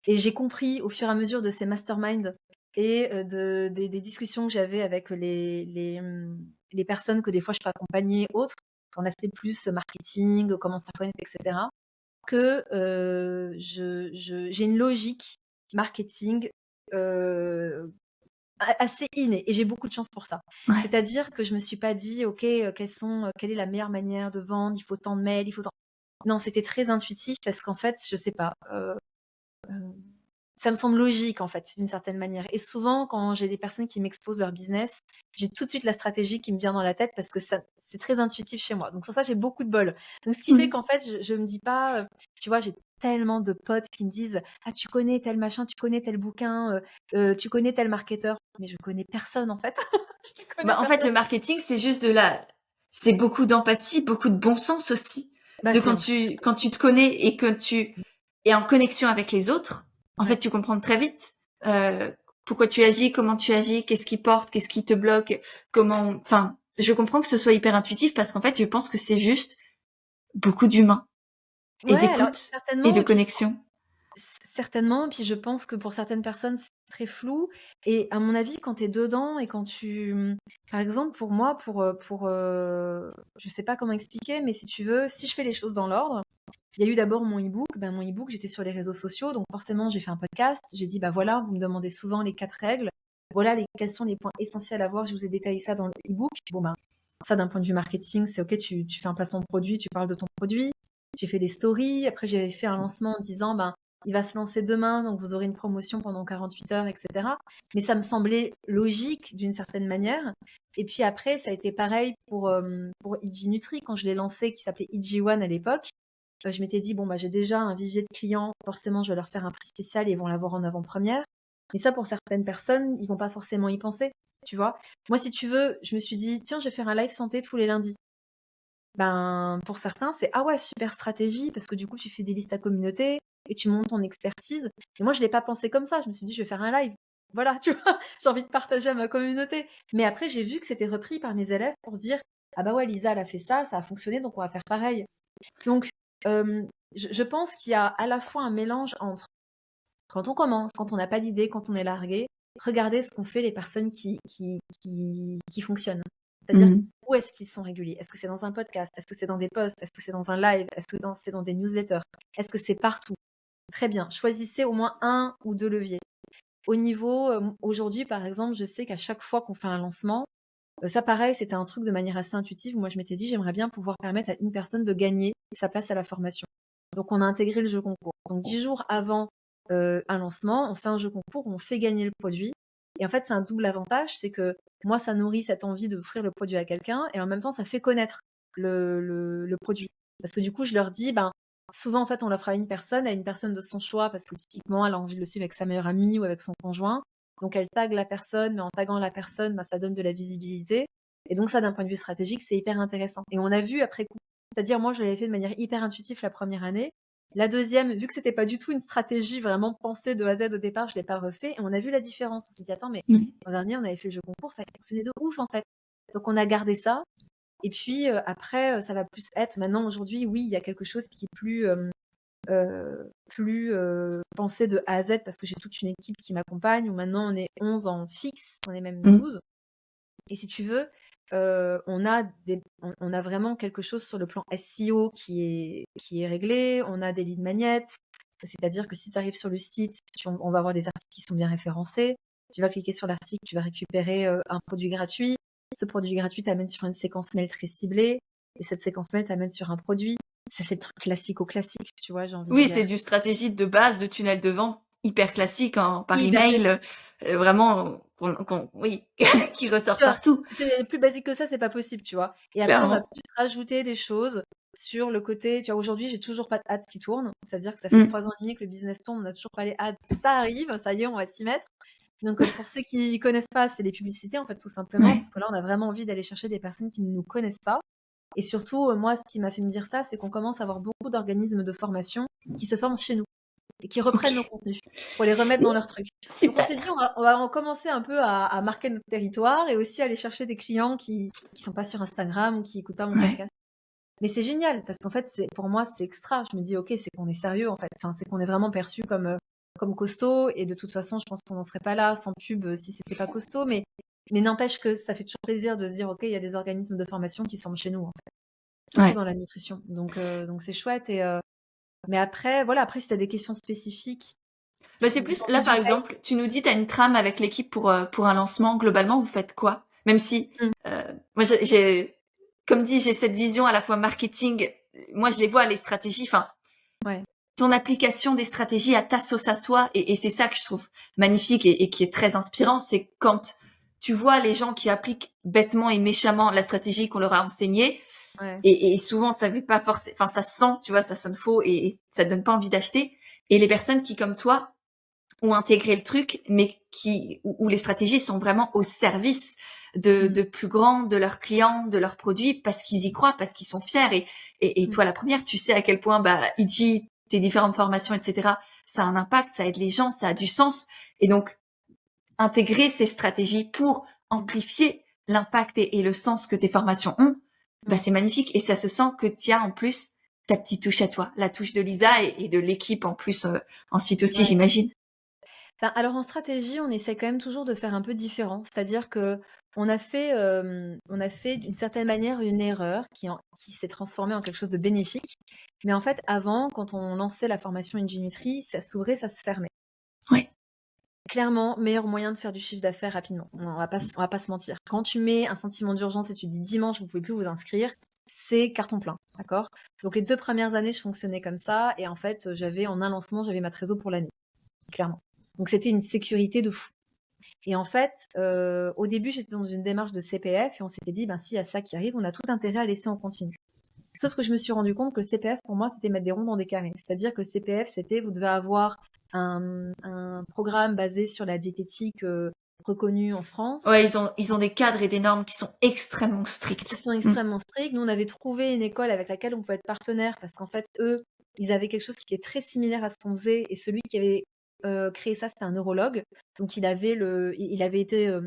[SPEAKER 2] et j'ai compris au fur et à mesure de ces masterminds et des discussions que j'avais avec les personnes que des fois je peux accompagner autres, en aspect plus marketing, comment se faire connaître et cetera, que, j'ai une logique marketing, heu, assez innée et j'ai beaucoup de chance pour ça.
[SPEAKER 1] Ouais.
[SPEAKER 2] C'est-à-dire que je me suis pas dit: «OK, quelle est la meilleure manière de vendre? Il faut tant de mails, il faut tant». Non, c'était très intuitif parce qu'en fait, je sais pas, ça me semble logique en fait, d'une certaine manière et souvent quand j'ai des personnes qui m'exposent leur business, j'ai tout de suite la stratégie qui me vient dans la tête parce que ça c'est très intuitif chez moi. Donc sur ça, j'ai beaucoup de bol. Donc ce qui fait
[SPEAKER 1] Mm.
[SPEAKER 2] qu'en fait, je me dis pas, tu vois, j'ai tellement de potes qui me disent: «Ah tu connais tel machin, tu connais tel bouquin, tu connais tel marketeur». Mais je connais personne en fait. Je connais
[SPEAKER 1] Bah, en fait,
[SPEAKER 2] personne.
[SPEAKER 1] le marketing, c'est juste c'est beaucoup d'empathie, beaucoup de bon sens aussi.
[SPEAKER 2] Bah,
[SPEAKER 1] De
[SPEAKER 2] c'est un truc.
[SPEAKER 1] quand tu te connais et que tu es en connexion avec les autres, en fait,
[SPEAKER 2] Ouais.
[SPEAKER 1] tu comprends très vite, pourquoi tu agis, comment tu agis, qu'est-ce qui porte, qu'est-ce qui te bloque, enfin, je comprends que ce soit hyper intuitif parce qu'en fait, je pense que c'est juste beaucoup d'humain et
[SPEAKER 2] Ouais, alors
[SPEAKER 1] d'écoute et
[SPEAKER 2] certainement
[SPEAKER 1] de
[SPEAKER 2] et puis
[SPEAKER 1] connexion.
[SPEAKER 2] certainement, puis je pense que pour certaines personnes, c'est très flou et à mon avis, quand tu es dedans et quand par exemple, pour moi, je sais pas comment expliquer, mais si tu veux, si je fais les choses dans l'ordre, il y a eu d'abord mon e-book. Mon e-book, j'étais sur les réseaux sociaux, donc forcément, j'ai fait un podcast. J'ai dit: «Bah, voilà, vous me demandez souvent les 4 règles. Voilà quels sont les points essentiels à voir». Je vous ai détaillé ça dans le e-book. Bon, ben, ça, d'un point de vue marketing, c'est OK, tu fais un placement de produit, tu parles de ton produit. J'ai fait des stories. Après, j'avais fait un lancement en disant: «Ben, il va se lancer demain, donc vous aurez une promotion pendant 48 heures» et cetera. Mais ça me semblait logique d'une certaine manière. Et puis après, ça a été pareil pour IG Nutri quand je l'ai lancé, qui s'appelait IG One à l'époque. Je m'étais dit: «Bon, bah, j'ai déjà un vivier de clients, forcément, je vais leur faire un prix spécial et ils vont l'avoir en avant-première». Mais ça, pour certaines personnes, ils vont pas forcément y penser, tu vois? Moi, si tu veux, je me suis dit: «Tiens, je vais faire un live santé tous les lundis». Ben, pour certains, c'est: «Ah ouais, super stratégie», parce que du coup, tu fais des listes à communauté et tu montes ton expertise. Et moi, je l'ai pas pensé comme ça. Je me suis dit: «Je vais faire un live». Voilà, tu vois? J'ai envie de partager à ma communauté. Mais après, j'ai vu que c'était repris par mes élèves pour se dire: «Ah bah ouais, Lisa, elle a fait ça a fonctionné, donc on va faire pareil». Donc, je pense qu'il y a à la fois un mélange entre quand on commence, quand on n'a pas d'idée, quand on est largué, regarder ce qu'ont fait les personnes qui fonctionnent. C'est-à-dire,
[SPEAKER 1] Mhm.
[SPEAKER 2] où est-ce qu'ils sont réguliers? Est-ce que c'est dans un podcast? Est-ce que c'est dans des posts? Est-ce que c'est dans un live? Est-ce que c'est dans des newsletters? Est-ce que c'est partout? Très bien, choisissez au moins un ou 2 leviers. Au niveau, aujourd'hui, par exemple, je sais qu'à chaque fois qu'on fait un lancement, ça pareil, c'était un truc de manière assez intuitive. Moi, je m'étais dit: «J'aimerais bien pouvoir permettre à une personne de gagner sa place à la formation». Donc on a intégré le jeu concours. Donc 10 jours avant, un lancement, on fait un jeu concours où on fait gagner le produit et en fait, c'est un double avantage, c'est que moi, ça nourrit cette envie d'offrir le produit à quelqu'un et en même temps, ça fait connaître le produit. Parce que du coup, je leur dis, ben, souvent, en fait, on l'offre à une personne de son choix parce que typiquement, elle a envie de le suivre avec sa meilleure amie ou avec son conjoint. Donc elle tague la personne, mais en taguant la personne, bah, ça donne de la visibilité et donc ça, d'un point de vue stratégique, c'est hyper intéressant et on a vu après coup. C'est-à-dire moi, je l'avais fait de manière hyper intuitive la première année. La deuxième, vu que c'était pas du tout une stratégie vraiment pensée de A à Z au départ, je l'ai pas refait et on a vu la différence. On s'est dit: «Attends, mais
[SPEAKER 1] Oui.
[SPEAKER 2] l'an dernier, on avait fait le jeu concours, ça a fonctionné de ouf, en fait». Donc on a gardé ça et puis, après, ça va plus être maintenant aujourd'hui, oui, il y a quelque chose qui est plus pensé de A à Z parce que j'ai toute une équipe qui m'accompagne où maintenant on est 11 en fixe, on est même
[SPEAKER 1] Mhm.
[SPEAKER 2] 12. Et si tu veux, on a vraiment quelque chose sur le plan SEO qui est réglé. On a des lead magnets, c'est-à-dire que si tu arrives sur le site, on va avoir des articles qui sont bien référencés. Tu vas cliquer sur l'article, tu vas récupérer, un produit gratuit. Ce produit gratuit t'amène sur une séquence mail très ciblée et cette séquence mail t'amène sur un produit. Ça, c'est le truc classique, tu vois? J'ai envie de
[SPEAKER 1] Oui,
[SPEAKER 2] dire.
[SPEAKER 1] c'est du stratégie de base, de tunnel de vente hyper classique par
[SPEAKER 2] Hyper
[SPEAKER 1] email,
[SPEAKER 2] classique.
[SPEAKER 1] vraiment, oui, qui ressort
[SPEAKER 2] Tu vois?
[SPEAKER 1] partout.
[SPEAKER 2] C'est plus basique que ça, c'est pas possible, tu vois? Et après, on va
[SPEAKER 1] Clairement.
[SPEAKER 2] plus rajouter des choses sur le côté tu vois, aujourd'hui, j'ai toujours pas de ads qui tournent. C'est-à-dire que ça fait
[SPEAKER 1] Mmh.
[SPEAKER 2] 3 ans et demi que le business tourne, on n'a toujours pas les ads. Ça arrive, ça y est, on va s'y mettre. Donc, pour ceux qui connaissent pas, c'est les publicités, en fait, tout simplement,
[SPEAKER 1] Ouais.
[SPEAKER 2] parce que là, on a vraiment envie d'aller chercher des personnes qui ne nous connaissent pas. Et surtout, moi, ce qui m'a fait me dire ça, c'est qu'on commence à avoir beaucoup d'organismes de formation qui se forment chez nous et qui reprennent nos
[SPEAKER 1] OK.
[SPEAKER 2] contenus pour les remettre dans leur truc. Donc on
[SPEAKER 1] Super.
[SPEAKER 2] s'est dit, on va en commencer un peu à marquer notre territoire et aussi aller chercher des clients qui sont pas sur Instagram ou qui écoutent pas mon
[SPEAKER 1] Ouais.
[SPEAKER 2] podcast. Mais c'est génial parce qu'en fait, pour moi, c'est extra. Je me dis, ok, c'est qu'on est sérieux en fait. Enfin, c'est qu'on est vraiment perçu comme costaud. Et de toute façon, je pense qu'on n'en serait pas là sans pub si c'était pas costaud. Mais n'empêche que ça fait toujours plaisir de se dire, ok, il y a des organismes de formation qui sont chez nous, en fait. Surtout
[SPEAKER 1] Ouais.
[SPEAKER 2] dans la nutrition. Donc c'est chouette. Mais après, voilà, après, si tu as des questions spécifiques,
[SPEAKER 1] Bah, c'est
[SPEAKER 2] du
[SPEAKER 1] plus là,
[SPEAKER 2] contenu que
[SPEAKER 1] par
[SPEAKER 2] je paye.
[SPEAKER 1] exemple, tu nous dis, tu as une trame avec l'équipe pour un lancement. Globalement, vous faites quoi? Même si,
[SPEAKER 2] Mmh.
[SPEAKER 1] moi, comme dit, j'ai cette vision à la fois marketing. Moi, je les vois, les stratégies. Enfin,
[SPEAKER 2] Ouais.
[SPEAKER 1] ton application des stratégies à ta sauce à toi, et c'est ça que je trouve magnifique et qui est très inspirant, c'est quand tu vois les gens qui appliquent bêtement et méchamment la stratégie qu'on leur a enseignée,
[SPEAKER 2] Ouais.
[SPEAKER 1] et souvent ça veut pas forcément, enfin ça sent, tu vois, ça sonne faux et ça te donne pas envie d'acheter. Et les personnes qui, comme toi, ont intégré le truc, mais où les stratégies sont vraiment au service
[SPEAKER 2] Mmh.
[SPEAKER 1] de plus grands, de leurs clients, de leurs produits, parce qu'ils y croient, parce qu'ils sont fiers. Et
[SPEAKER 2] Mmh.
[SPEAKER 1] toi, la première, tu sais à quel point, IG, tes différentes formations, etc., ça a un impact, ça aide les gens, ça a du sens. Et donc, intégrer ces stratégies pour
[SPEAKER 2] Mmh.
[SPEAKER 1] amplifier l'impact et le sens que tes formations ont,
[SPEAKER 2] Ouais.
[SPEAKER 1] c'est magnifique. Et ça se sent que tu as en plus ta petite touche à toi, la touche de Lisa et de l'équipe en plus, ensuite aussi,
[SPEAKER 2] Ouais.
[SPEAKER 1] j'imagine.
[SPEAKER 2] Alors en stratégie, on essaie quand même toujours de faire un peu différent. C'est-à-dire qu'on a fait d'une certaine manière une erreur qui s'est transformée en quelque chose de bénéfique. Mais en fait, avant, quand on lançait la formation Ingenuity, ça s'ouvrait, ça se fermait.
[SPEAKER 1] Ouais.
[SPEAKER 2] Clairement, meilleur moyen de faire du chiffre d'affaires rapidement. On va pas se mentir. Quand tu mets un sentiment d'urgence et tu dis dimanche, vous pouvez plus vous inscrire, c'est carton plein, d'accord? Donc les 2 premières années, je fonctionnais comme ça et en fait, j'avais en un lancement, j'avais ma trésor pour l'année, clairement. Donc c'était une sécurité de fou. Et en fait, au début, j'étais dans une démarche de CPF et on s'était dit: «Ben, s'il y a ça qui arrive, on a tout intérêt à laisser en continu». Sauf que je me suis rendu compte que le CPF, pour moi, c'était mettre des ronds dans des carrés. C'est-à-dire que le CPF, c'était vous devez avoir un programme basé sur la diététique reconnue en France.
[SPEAKER 1] Ouais, ils ont des cadres et des normes qui sont extrêmement
[SPEAKER 2] Ils
[SPEAKER 1] strictes.
[SPEAKER 2] sont
[SPEAKER 1] Mm.
[SPEAKER 2] extrêmement stricts. Nous, on avait trouvé une école avec laquelle on pouvait être partenaire parce qu'en fait, eux, ils avaient quelque chose qui était très similaire à ce qu'on faisait. Et celui qui avait créé ça, c'était un neurologue. Donc, il avait été.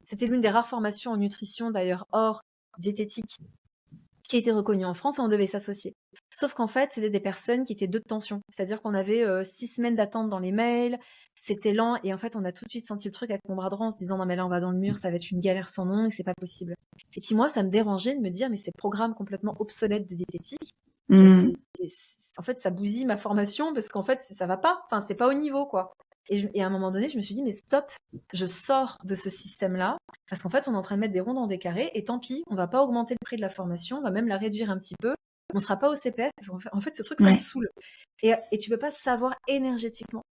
[SPEAKER 2] C'était l'une des rares formations en nutrition, d'ailleurs, hors diététique, qui était reconnue en France et on devait s'associer. Sauf qu'en fait, c'était des personnes qui étaient deux de tension. C'est-à-dire qu'on avait 6 semaines d'attente dans les mails, c'était lent et en fait, on a tout de suite senti le truc avec mon bras droit en se disant non mais là on va dans le mur, ça va être une galère sans nom et c'est pas possible. Et puis moi, ça me dérangeait de me dire mais ces programmes complètement obsolètes de diététique,
[SPEAKER 1] Mm.
[SPEAKER 2] en fait, ça bousille ma formation parce qu'en fait, ça va pas. Enfin, c'est pas au niveau quoi. Et à un moment donné, je me suis dit mais stop, je sors de ce système-là parce qu'en fait, on est en train de mettre des ronds dans des carrés et tant pis, on va pas augmenter le prix de la formation, on va même la réduire un petit peu. On sera pas au CPF. En fait, ce truc, ça me
[SPEAKER 1] Ouais.
[SPEAKER 2] saoule. Et tu peux pas savoir énergétiquement.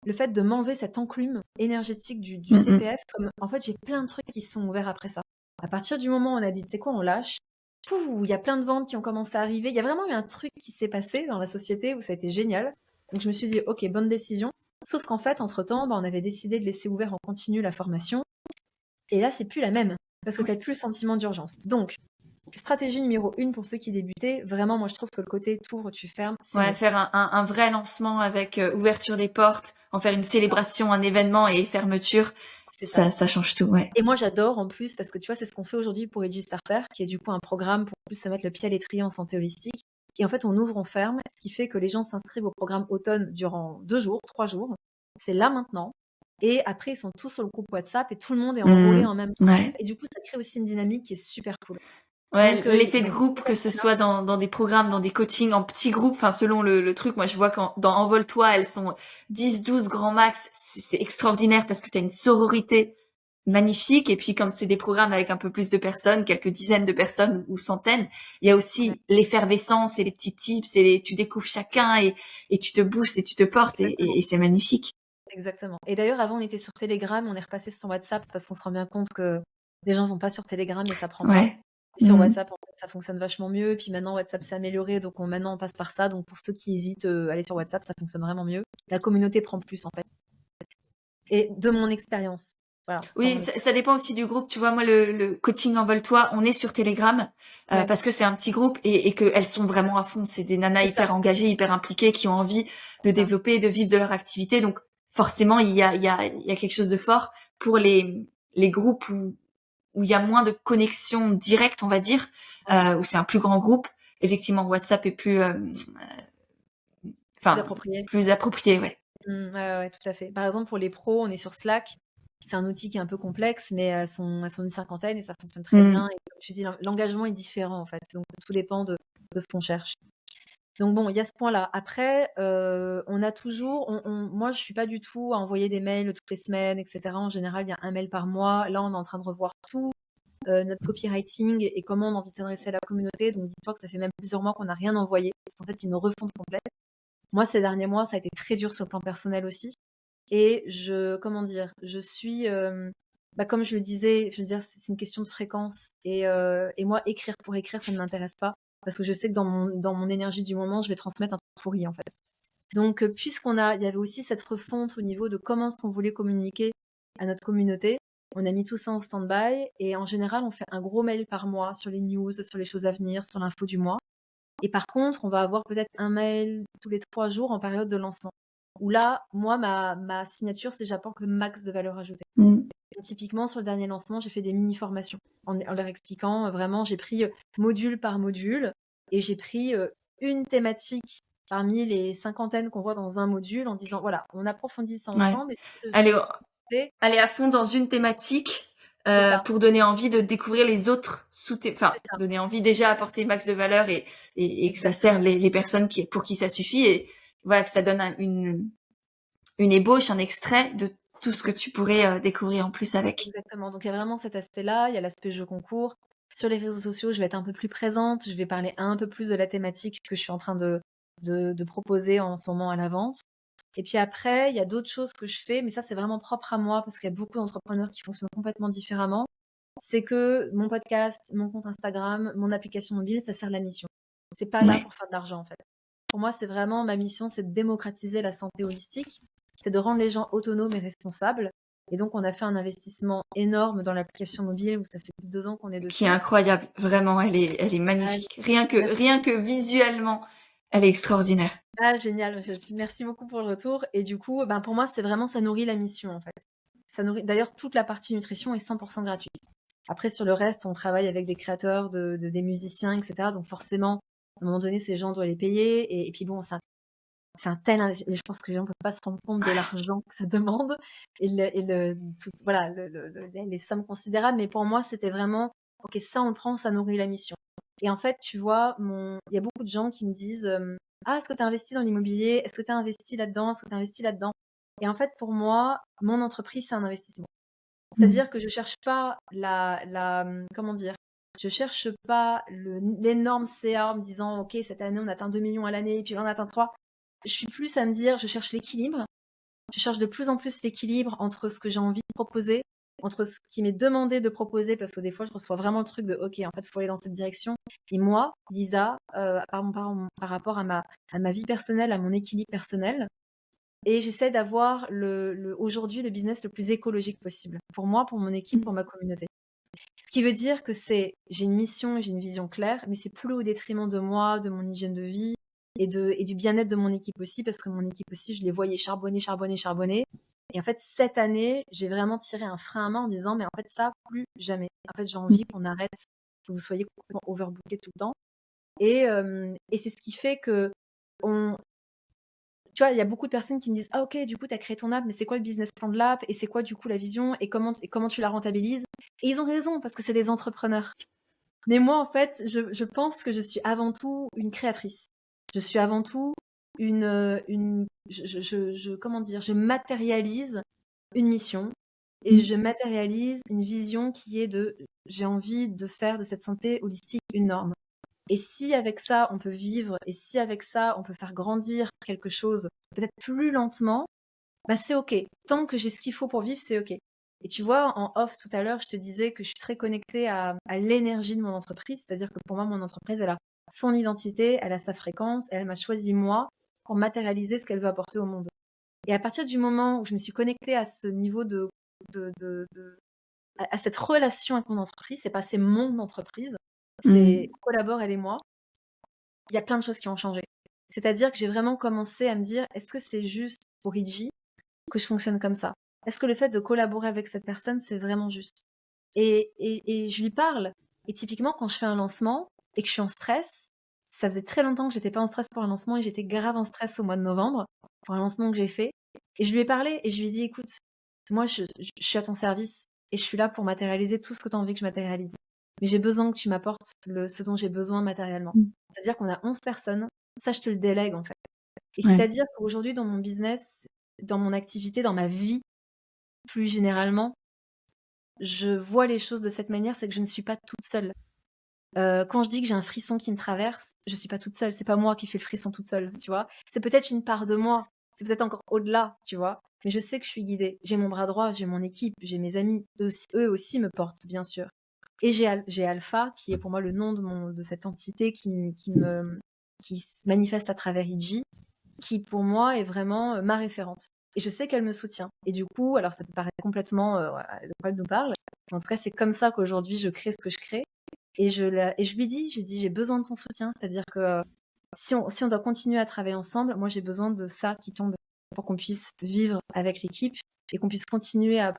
[SPEAKER 2] Le fait de m'enlever cette enclume énergétique du
[SPEAKER 1] Mm, mm.
[SPEAKER 2] CPF, comme en fait, j'ai plein de trucs qui sont ouverts après ça. À partir du moment où on a dit, tu sais quoi, on lâche, il y a plein de ventes qui ont commencé à arriver. Il y a vraiment eu un truc qui s'est passé dans la société où ça a été génial. Donc je me suis dit, ok, bonne décision. Sauf qu'en fait, entre-temps, on avait décidé de laisser ouvert en continu la formation. Et là, c'est plus la même, parce que tu n'as plus le sentiment d'urgence. Donc, stratégie numéro 1 pour ceux qui débutaient, vraiment, moi je trouve que le côté t'ouvres, tu fermes, c'est
[SPEAKER 1] Ouais,
[SPEAKER 2] mieux.
[SPEAKER 1] faire un vrai lancement avec ouverture des portes, en faire une
[SPEAKER 2] C'est ça,
[SPEAKER 1] célébration, un événement et fermeture,
[SPEAKER 2] c'est ça.
[SPEAKER 1] ça change tout, ouais.
[SPEAKER 2] Et moi j'adore en plus, parce que tu vois, c'est ce qu'on fait aujourd'hui pour Edgy Starter, qui est du coup un programme pour plus se mettre le pied à l'étrier en santé holistique. Et en fait, on ouvre, on ferme, ce qui fait que les gens s'inscrivent au programme automne durant 2 jours, 3 jours. C'est là maintenant. Et après, ils sont tous sur le groupe WhatsApp et tout le monde est enrôlé
[SPEAKER 1] Mm.
[SPEAKER 2] en même temps.
[SPEAKER 1] Ouais.
[SPEAKER 2] Et du coup, ça crée aussi une dynamique qui est super cool.
[SPEAKER 1] Ouais,
[SPEAKER 2] Donc, il
[SPEAKER 1] l'effet
[SPEAKER 2] y
[SPEAKER 1] de
[SPEAKER 2] a tous
[SPEAKER 1] groupe,
[SPEAKER 2] ces
[SPEAKER 1] que ce
[SPEAKER 2] aspects-là.
[SPEAKER 1] soit dans des programmes, dans des coachings, en petits groupes, enfin selon le truc, moi je vois quand dans Envole-toi, elles sont 10, 12 grands max, c'est extraordinaire parce que tu as une sororité magnifique. Et puis quand c'est des programmes avec un peu plus de personnes, quelques dizaines de personnes ou centaines, il y a
[SPEAKER 2] Ouais,
[SPEAKER 1] aussi l'effervescence et les petits tips tu découvres chacun et tu te boostes et tu te portes et
[SPEAKER 2] exactement.
[SPEAKER 1] c'est magnifique.
[SPEAKER 2] exactement. Et d'ailleurs, avant, on était sur Telegram, on est repassé sur WhatsApp parce qu'on se rend bien compte que les gens vont pas sur Telegram et ça prend pas.
[SPEAKER 1] Ouais.
[SPEAKER 2] Et sur
[SPEAKER 1] Mmh.
[SPEAKER 2] WhatsApp, en fait, ça fonctionne vachement mieux. Et puis maintenant, WhatsApp s'est amélioré, donc maintenant, on passe par ça. Donc pour ceux qui hésitent, aller sur WhatsApp, ça fonctionne vraiment mieux. La communauté prend plus, en fait. Et de mon expérience. Voilà, dans
[SPEAKER 1] Oui,
[SPEAKER 2] mon
[SPEAKER 1] ça dépend aussi du groupe. Tu vois, moi, le coaching Envole-toi, on est sur Telegram
[SPEAKER 2] ouais,
[SPEAKER 1] parce que c'est un petit groupe et qu'elles sont vraiment à fond. C'est des nanas
[SPEAKER 2] c'est ça,
[SPEAKER 1] hyper engagées, hyper impliquées, qui ont envie de
[SPEAKER 2] c'est ça.
[SPEAKER 1] développer, de vivre de leur activité. Donc, forcément, il y a quelque chose de fort pour les groupes où il y a moins de connexion directe, on va dire,
[SPEAKER 2] Ouais,
[SPEAKER 1] où c'est un plus grand groupe. Effectivement, WhatsApp est
[SPEAKER 2] plus
[SPEAKER 1] enfin,
[SPEAKER 2] approprié.
[SPEAKER 1] plus approprié, ouais.
[SPEAKER 2] Ouais, tout à fait. Par exemple, pour les pros, on est sur Slack. C'est un outil qui est un peu complexe, mais elles sont une cinquantaine et ça fonctionne très bien.
[SPEAKER 1] Mm.
[SPEAKER 2] Et comme tu dis, l'engagement est différent, en fait. Donc, tout dépend de ce qu'on cherche. Donc bon, il y a ce point-là. Après, on a toujours moi, je suis pas du tout à envoyer des mails toutes les semaines et cetera. En général, il y a un mail par mois. Là, on est en train de revoir tout, notre copywriting et comment on a envie de s'adresser à la communauté. Donc dis-toi que ça fait même plusieurs mois qu'on n'a rien envoyé parce qu'en fait, c'est une refonte complète. Moi, ces derniers mois, ça a été très dur sur le plan personnel aussi et comment dire? Je suis, comme je le disais, je veux dire, c'est une question de fréquence et moi, écrire pour écrire, ça ne m'intéresse pas parce que je sais que dans mon énergie du moment, je vais transmettre un truc pourri, en fait. Donc, il y avait aussi cette refonte au niveau de comment est-ce qu'on voulait communiquer à notre communauté. On a mis tout ça en stand-by et en général, on fait un gros mail par mois sur les news, sur les choses à venir, sur l'info du mois. Et par contre, on va avoir peut-être un mail tous les 3 jours en période de lancement. Où là, moi, ma signature, c'est j'apporte le max de valeur ajoutée.
[SPEAKER 1] Mm.
[SPEAKER 2] Et typiquement, sur le dernier lancement, j'ai fait des mini-formations en leur expliquant vraiment, j'ai pris module par module et j'ai pris une thématique parmi les cinquantaines qu'on voit dans un module en disant voilà, on approfondit ça
[SPEAKER 1] Ouais.
[SPEAKER 2] ensemble et si ce
[SPEAKER 1] Allez,
[SPEAKER 2] sujet vous plaît,
[SPEAKER 1] aller à fond dans une thématique
[SPEAKER 2] c'est ça,
[SPEAKER 1] pour donner envie de découvrir les autres enfin
[SPEAKER 2] c'est ça,
[SPEAKER 1] donner envie déjà apporter max de valeur et que ça
[SPEAKER 2] exactement.
[SPEAKER 1] sert les personnes pour qui ça suffit et voilà que ça donne une ébauche, un extrait de tout ce que tu pourrais découvrir en plus avec.
[SPEAKER 2] Exactement. Donc il y a vraiment cet aspect-là, il y a l'aspect jeu concours. Sur les réseaux sociaux, je vais être un peu plus présente, je vais parler un peu plus de la thématique que je suis en train de proposer en ce moment à la vente. Et puis après, il y a d'autres choses que je fais, mais ça c'est vraiment propre à moi parce qu'il y a beaucoup d'entrepreneurs qui fonctionnent complètement différemment. C'est que mon podcast, mon compte Instagram, mon application mobile, ça sert la mission. C'est pas là
[SPEAKER 1] Ouais.
[SPEAKER 2] pour faire de l'argent en fait. Pour moi, c'est vraiment ma mission, c'est de démocratiser la santé holistique, c'est de rendre les gens autonomes et responsables. Et donc, on a fait un investissement énorme dans l'application mobile où ça fait plus de 2 ans qu'on est
[SPEAKER 1] Qui est
[SPEAKER 2] dessus.
[SPEAKER 1] incroyable, vraiment, elle est
[SPEAKER 2] Ah,
[SPEAKER 1] magnifique.
[SPEAKER 2] merci.
[SPEAKER 1] Rien que visuellement, elle est extraordinaire.
[SPEAKER 2] Ah, génial. Merci beaucoup pour le retour. Et du coup, ben, pour moi, c'est vraiment, ça nourrit la mission, en fait. Ça nourrit, d'ailleurs, toute la partie nutrition est 100% gratuite. Après, sur le reste, on travaille avec des créateurs, des musiciens, etc. Donc, forcément, à un moment donné, ces gens doivent les payer. Et puis, bon, ça, c'est un tel, je pense que les gens ne peuvent pas se rendre compte de l'argent que ça demande voilà, les sommes considérables. Mais pour moi, c'était vraiment, ok, ça on le prend, ça nourrit la mission. Et en fait, tu vois, il y a beaucoup de gens qui me disent, ah, est-ce que tu as investi dans l'immobilier? Est-ce que tu as investi là-dedans? Est-ce que tu as investi là-dedans? Et en fait, pour moi, mon entreprise, c'est un investissement.
[SPEAKER 1] Mm.
[SPEAKER 2] C'est-à-dire que je cherche pas comment dire? Je cherche pas l'énorme CA en me disant, ok, cette année on atteint 2 millions à l'année, et puis là on atteint 3. Je suis plus à me dire, je cherche l'équilibre. Je cherche de plus en plus l'équilibre entre ce que j'ai envie de proposer, entre ce qui m'est demandé de proposer, parce que des fois, je reçois vraiment le truc de, OK, en fait, il faut aller dans cette direction. Et moi, Lisa, par rapport à ma vie personnelle, à mon équilibre personnel, et j'essaie d'avoir aujourd'hui le business le plus écologique possible. Pour moi, pour mon équipe, pour ma communauté. Ce qui veut dire que j'ai une mission, j'ai une vision claire, mais c'est plus au détriment de moi, de mon hygiène de vie et du bien-être de mon équipe aussi, parce que mon équipe aussi, je les voyais charbonner, charbonner, charbonner. Et en fait, cette année, j'ai vraiment tiré un frein à main en disant, mais en fait, ça, plus jamais. En fait, j'ai envie qu'on arrête, que vous soyez complètement overbooké tout le temps. Et c'est ce qui fait que on, tu vois, il y a beaucoup de personnes qui me disent: «Ah OK, du coup, tu as créé ton app, mais c'est quoi le business plan de l'app? Et c'est quoi, du coup, la vision? Et comment tu la rentabilises?» Et ils ont raison parce que c'est des entrepreneurs. Mais moi, en fait, je pense que je suis avant tout une créatrice. Je suis avant tout une comment dire? Je matérialise une mission et
[SPEAKER 1] Mm.
[SPEAKER 2] je matérialise une vision qui est j'ai envie de faire de cette santé holistique une norme. Et si avec ça, on peut vivre, et si avec ça, on peut faire grandir quelque chose peut-être plus lentement, bah, c'est OK. Tant que j'ai ce qu'il faut pour vivre, c'est OK. Et tu vois, en off tout à l'heure, je te disais que je suis très connectée à l'énergie de mon entreprise. C'est-à-dire que pour moi, mon entreprise, elle a son identité, elle a sa fréquence, elle m'a choisi moi pour matérialiser ce qu'elle veut apporter au monde. Et à partir du moment où je me suis connectée à ce niveau à cette relation avec mon entreprise, c'est mon entreprise, c'est on collabore elle et moi, il y a plein de choses qui ont changé. C'est-à-dire que j'ai vraiment commencé à me dire: «Est-ce que c'est juste pour Iji que je fonctionne comme ça? Est-ce que le fait de collaborer avec cette personne, c'est vraiment juste?» Et je lui parle et typiquement quand je fais un lancement et que je suis en stress, ça faisait très longtemps que j'étais pas en stress pour un lancement et j'étais grave en stress au mois de novembre pour un lancement que j'ai fait et je lui ai parlé et je lui ai dit: «Écoute, moi je suis à ton service et je suis là pour matérialiser tout ce que tu as envie que je matérialise. Mais j'ai besoin que tu m'apportes ce dont j'ai besoin matériellement.»
[SPEAKER 1] Mmh.
[SPEAKER 2] C'est-à-dire qu'on a 11 personnes, ça je te le délègue en fait. Et
[SPEAKER 1] Ouais.
[SPEAKER 2] c'est-à-dire qu'aujourd'hui dans mon business, dans mon activité, dans ma vie plus généralement, je vois les choses de cette manière, c'est que je ne suis pas toute seule. Quand je dis que j'ai un frisson qui me traverse, je suis pas toute seule, c'est pas moi qui fais le frisson toute seule, tu vois? C'est peut-être une part de moi, c'est peut-être encore au-delà, tu vois? Mais je sais que je suis guidée. J'ai mon bras droit, j'ai mon équipe, j'ai mes amis, eux aussi me portent, bien sûr. Et j'ai Alpha, qui est pour moi le nom de cette entité qui se manifeste à travers Iji, qui pour moi est vraiment, ma référente. Et je sais qu'elle me soutient. Et du coup, alors ça peut paraître complètement, voilà, de quoi elle nous parle, mais en tout cas, c'est comme ça qu'aujourd'hui je crée ce que je crée. Et je lui dis, j'ai dit: «J'ai besoin de ton soutien». C'est-à-dire que, si on doit continuer à travailler ensemble, moi j'ai besoin de ça qui tombe pour qu'on puisse vivre avec l'équipe et qu'on puisse continuer à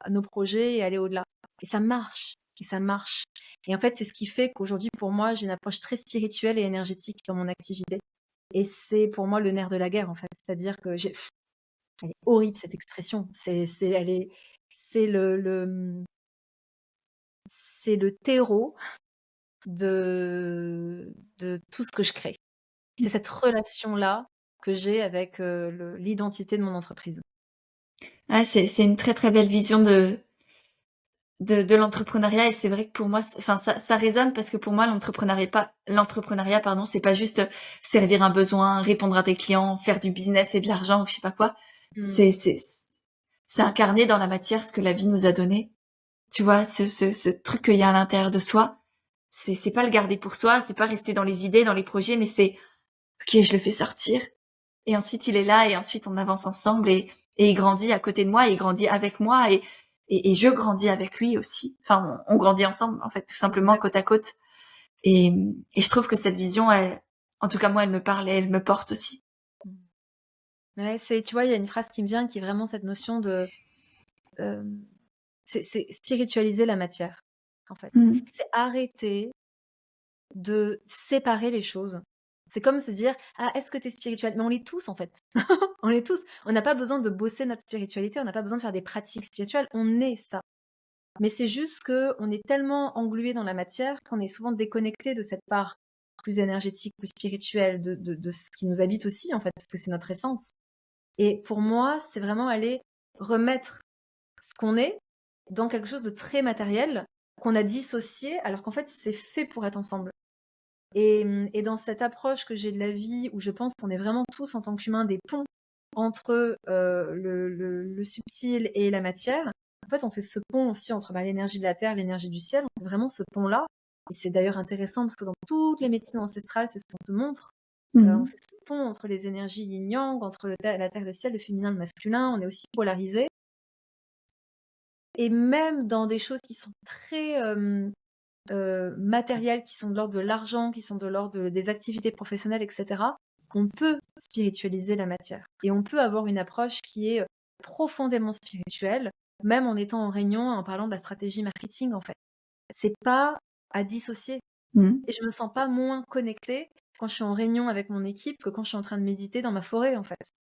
[SPEAKER 2] nos projets et aller au-delà. Et ça marche, et ça marche. Et en fait, c'est ce qui fait qu'aujourd'hui, pour moi, j'ai une approche très spirituelle et énergétique dans mon activité. Et c'est pour moi le nerf de la guerre, en fait. C'est-à-dire que elle est horrible cette expression. Elle est, c'est c'est le terreau de tout ce que je crée. C'est cette relation-là que j'ai avec, l'identité de mon entreprise.
[SPEAKER 1] Ouais, c'est une très, très belle vision de l'entrepreneuriat et c'est vrai que pour moi, enfin ça résonne parce que pour moi l'entrepreneuriat pardon, c'est pas juste servir un besoin, répondre à des clients, faire du business et de l'argent ou je sais pas quoi.
[SPEAKER 2] Mmh.
[SPEAKER 1] C'est incarner dans la matière ce que la vie nous a donné. Tu vois, ce truc qu'il y a à l'intérieur de soi, c'est pas le garder pour soi, c'est pas rester dans les idées, dans les projets, mais c'est OK, je le fais sortir et ensuite il est là et ensuite on avance ensemble et il grandit à côté de moi, il grandit avec moi et je grandis avec lui aussi. Enfin, on grandit ensemble en fait, tout simplement
[SPEAKER 2] Exact.
[SPEAKER 1] côte à côte. Et, et je trouve que cette vision, elle, en tout cas moi, elle me parle et elle me porte aussi.
[SPEAKER 2] Mmh. Ouais, tu vois, il y a une phrase qui me vient qui est vraiment cette notion de, hem, c'est spiritualiser la matière, en fait.
[SPEAKER 1] Mmh.
[SPEAKER 2] C'est arrêter de séparer les choses. C'est comme se dire: «Ah, est-ce que tu es spirituel?» Mais on l'est tous, en fait. On l'est tous. On n'a pas besoin de bosser notre spiritualité, on n'a pas besoin de faire des pratiques spirituelles, on est ça. Mais c'est juste qu'on est tellement englué dans la matière qu'on est souvent déconnecté de cette part plus énergétique, plus spirituelle, de ce qui nous habite aussi, en fait, parce que c'est notre essence. Et pour moi, c'est vraiment aller remettre ce qu'on est dans quelque chose de très matériel, qu'on a dissocié, alors qu'en fait, c'est fait pour être ensemble. Et dans cette approche que j'ai de la vie, où je pense qu'on est vraiment tous, en tant qu'humains, des ponts entre, le subtil et la matière, en fait, on fait ce pont aussi entre, bah, l'énergie de la terre, l'énergie du ciel. On fait vraiment ce pont-là. Et c'est d'ailleurs intéressant parce que dans toutes les médecines ancestrales, c'est ce qu'on te montre. On
[SPEAKER 1] Mmh.
[SPEAKER 2] fait ce pont entre les énergies yin-yang, entre la terre, le ciel, le féminin, le masculin. On est aussi polarisés. Et même dans des choses qui sont très, matérielles, qui sont de l'ordre de l'argent, qui sont de l'ordre des activités professionnelles, etc., on peut spiritualiser la matière. Et on peut avoir une approche qui est profondément spirituelle, même en étant en réunion, en parlant de la stratégie marketing, en fait. C'est pas à dissocier.
[SPEAKER 1] Mmh.
[SPEAKER 2] Et je me sens pas moins connectée quand je suis en réunion avec mon équipe que quand je suis en train de méditer dans ma forêt, en fait.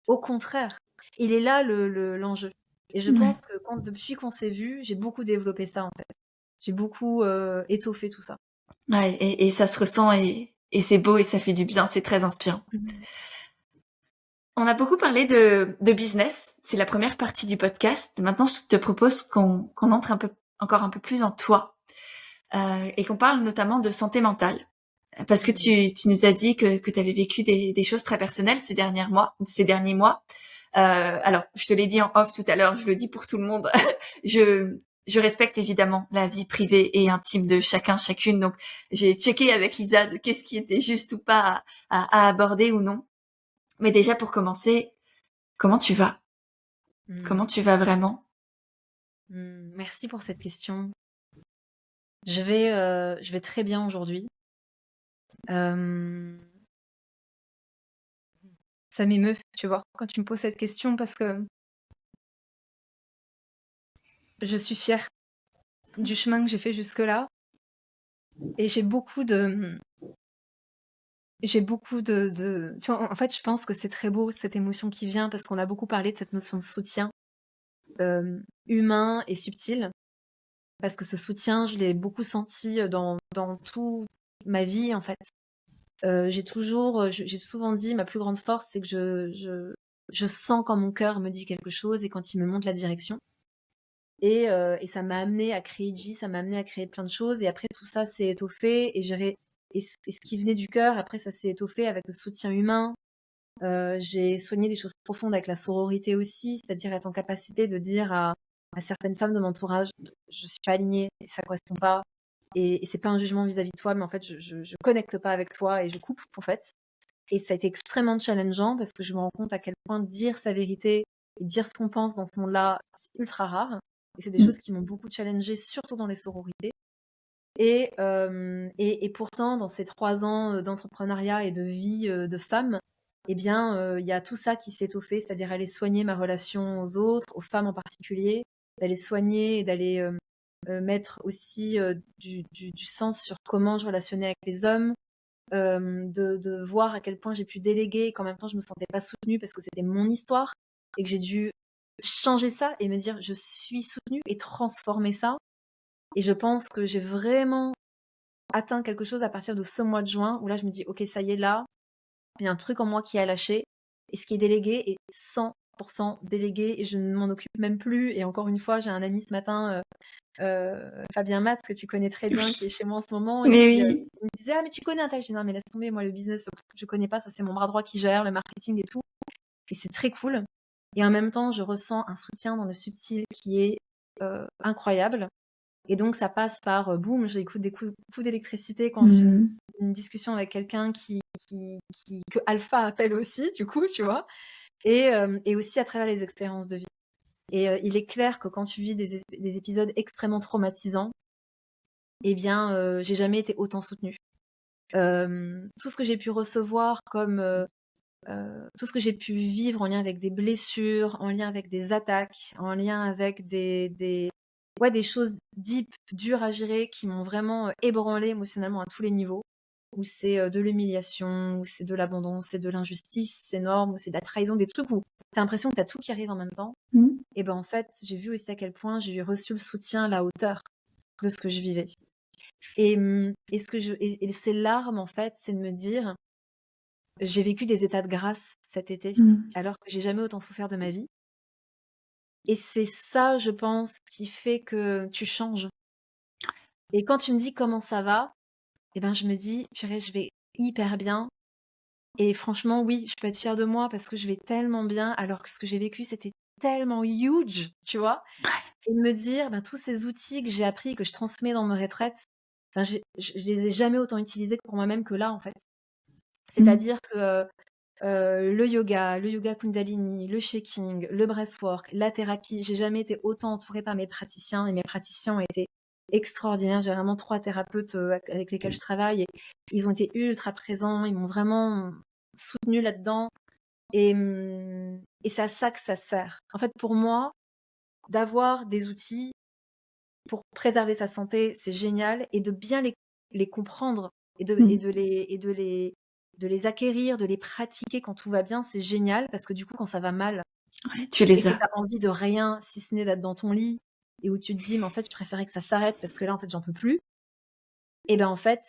[SPEAKER 2] Au contraire, il est là l'enjeu. Et je
[SPEAKER 1] Ouais.
[SPEAKER 2] pense que depuis qu'on s'est vu, j'ai beaucoup développé ça, en fait. J'ai beaucoup étoffé tout ça.
[SPEAKER 1] Ouais, et ça se ressent et c'est beau et ça fait du bien, c'est très inspirant.
[SPEAKER 2] Mmh.
[SPEAKER 1] On a beaucoup parlé de business, c'est la première partie du podcast. Maintenant, je te propose qu'on entre encore un peu plus en toi et qu'on parle notamment de santé mentale. Parce que
[SPEAKER 2] Mmh.
[SPEAKER 1] tu nous as dit que tu avais vécu des choses très personnelles ces derniers mois. Alors, je te l'ai dit en off tout à l'heure, je le dis pour tout le monde. je je respecte évidemment la vie privée et intime de chacun, chacune. Donc, j'ai checké avec Lisa de qu'est-ce qui était juste ou pas à aborder ou non. Mais déjà, pour commencer, comment tu vas?
[SPEAKER 2] Mmh.
[SPEAKER 1] Comment tu vas vraiment?
[SPEAKER 2] Merci pour cette question. Je vais très bien aujourd'hui. Hem, Ça m'émeut, tu vois, quand tu me poses cette question parce que je suis fière du chemin que j'ai fait jusque-là et j'ai beaucoup de tu vois, en fait, je pense que c'est très beau cette émotion qui vient parce qu'on a beaucoup parlé de cette notion de soutien, humain et subtil. Parce que ce soutien, je l'ai beaucoup senti, dans toute ma vie, en fait. J'ai souvent dit: «Ma plus grande force, c'est que je sens quand mon cœur me dit quelque chose et quand il me montre la direction» et ça m'a amenée à créer J, ça m'a amenée à créer plein de choses et après tout ça s'est étoffé et ce qui venait du cœur, après ça s'est étoffé avec le soutien humain. J'ai soigné des choses profondes avec la sororité aussi, c'est-à-dire être en capacité de dire à certaines femmes de mon entourage: «Je suis pas alignée et ça correspond pas et c'est pas un jugement vis-à-vis de toi, mais en fait, je connecte pas avec toi et je coupe, en fait». Et ça a été extrêmement challengeant parce que je me rends compte à quel point dire sa vérité et dire ce qu'on pense dans ce monde-là, c'est ultra rare et c'est des choses
[SPEAKER 1] Mmh.
[SPEAKER 2] qui m'ont beaucoup challengée, surtout dans les sororités et pourtant dans ces 3 ans, d'entrepreneuriat et de vie, de femme, eh bien, il y a tout ça qui s'est étoffé, c'est-à-dire aller soigner ma relation aux autres, aux femmes en particulier, d'aller soigner et d'aller, mettre aussi, du sens sur comment je relationnais avec les hommes, de voir à quel point j'ai pu déléguer et qu'en même temps je me sentais pas soutenue parce que c'était mon histoire et que j'ai dû changer ça et me dire: «Je suis soutenue» et transformer ça et je pense que j'ai vraiment atteint quelque chose à partir de ce mois de juin où là je me dis: «OK, ça y est, là, il y a un truc en moi qui a lâché et ce qui est délégué est 100% délégué et je ne m'en occupe même plus» et encore une fois, j'ai un ami ce matin, Fabien Matz, que tu connais très bien, qui est
[SPEAKER 1] Oui,
[SPEAKER 2] chez moi en ce moment et
[SPEAKER 1] mais
[SPEAKER 2] qui,
[SPEAKER 1] oui.
[SPEAKER 2] il me disait: «Ah mais tu connais un tel?» Je dis: «Non mais laisse tomber, moi le business, je connais pas, ça c'est mon bras droit qui gère, le marketing et tout» et c'est très cool et en même temps, je ressens un soutien dans le subtil qui est, incroyable et donc ça passe par, boum, j'écoute des coups d'électricité quand j'ai
[SPEAKER 1] Mmh.
[SPEAKER 2] une discussion avec quelqu'un que Alpha appelle aussi du coup, tu vois? Et aussi à travers les expériences de vie et il est clair que quand tu vis des épisodes extrêmement traumatisants, eh bien, j'ai jamais été autant soutenue. Tout ce que j'ai pu recevoir comme, tout ce que j'ai pu vivre en lien avec des blessures, en lien avec des attaques, en lien avec des ouais, des choses deep, dures à gérer qui m'ont vraiment, ébranlée émotionnellement à tous les niveaux. Où c'est, de l'humiliation, où c'est de l'abandon, c'est de l'injustice énorme, où c'est de la trahison, des trucs où tu as l'impression que tu as tout qui arrive en même temps
[SPEAKER 1] Mmh.
[SPEAKER 2] et ben, en fait, j'ai vu aussi à quel point j'ai reçu le soutien à la hauteur de ce que je vivais et ce que et ces larmes, en fait, c'est de me dire: «J'ai vécu des états de grâce cet été,
[SPEAKER 1] Mmh.
[SPEAKER 2] alors que j'ai jamais autant souffert de ma vie» et c'est ça, je pense, qui fait que tu changes et quand tu me dis: «Comment ça va?» et ben, je me dis: «Purée, je vais hyper bien» et franchement, oui, je peux être fière de moi parce que je vais tellement bien alors que ce que j'ai vécu, c'était tellement huge, tu vois? Et de me dire, ben, tous ces outils que j'ai appris, que je transmets dans mes retraites, enfin, je les ai jamais autant utilisés pour moi-même que là, en fait.
[SPEAKER 1] Mmh.
[SPEAKER 2] C'est-à-dire que, le yoga Kundalini, le shaking, le breathwork, la thérapie, j'ai jamais été autant entourée par mes praticiens et mes praticiens ont été extraordinaires. J'ai vraiment 3 thérapeutes, avec lesquels je travaille et ils ont été ultra présents, ils m'ont vraiment soutenue là-dedans et c'est à ça que ça sert. En fait, pour moi, d'avoir des outils pour préserver sa santé, c'est génial et de bien les comprendre et de et
[SPEAKER 1] Mmh.
[SPEAKER 2] de les et de les acquérir, de les pratiquer quand tout va bien, c'est génial parce que du coup, quand ça va mal
[SPEAKER 1] Ouais, tu
[SPEAKER 2] et
[SPEAKER 1] les
[SPEAKER 2] que tu
[SPEAKER 1] as.
[SPEAKER 2] as envie de rien si ce n'est d'être dans ton lit et où tu te dis: «Mais en fait, je préférais que ça s'arrête parce que là, en fait, j'en peux plus» et ben, en fait,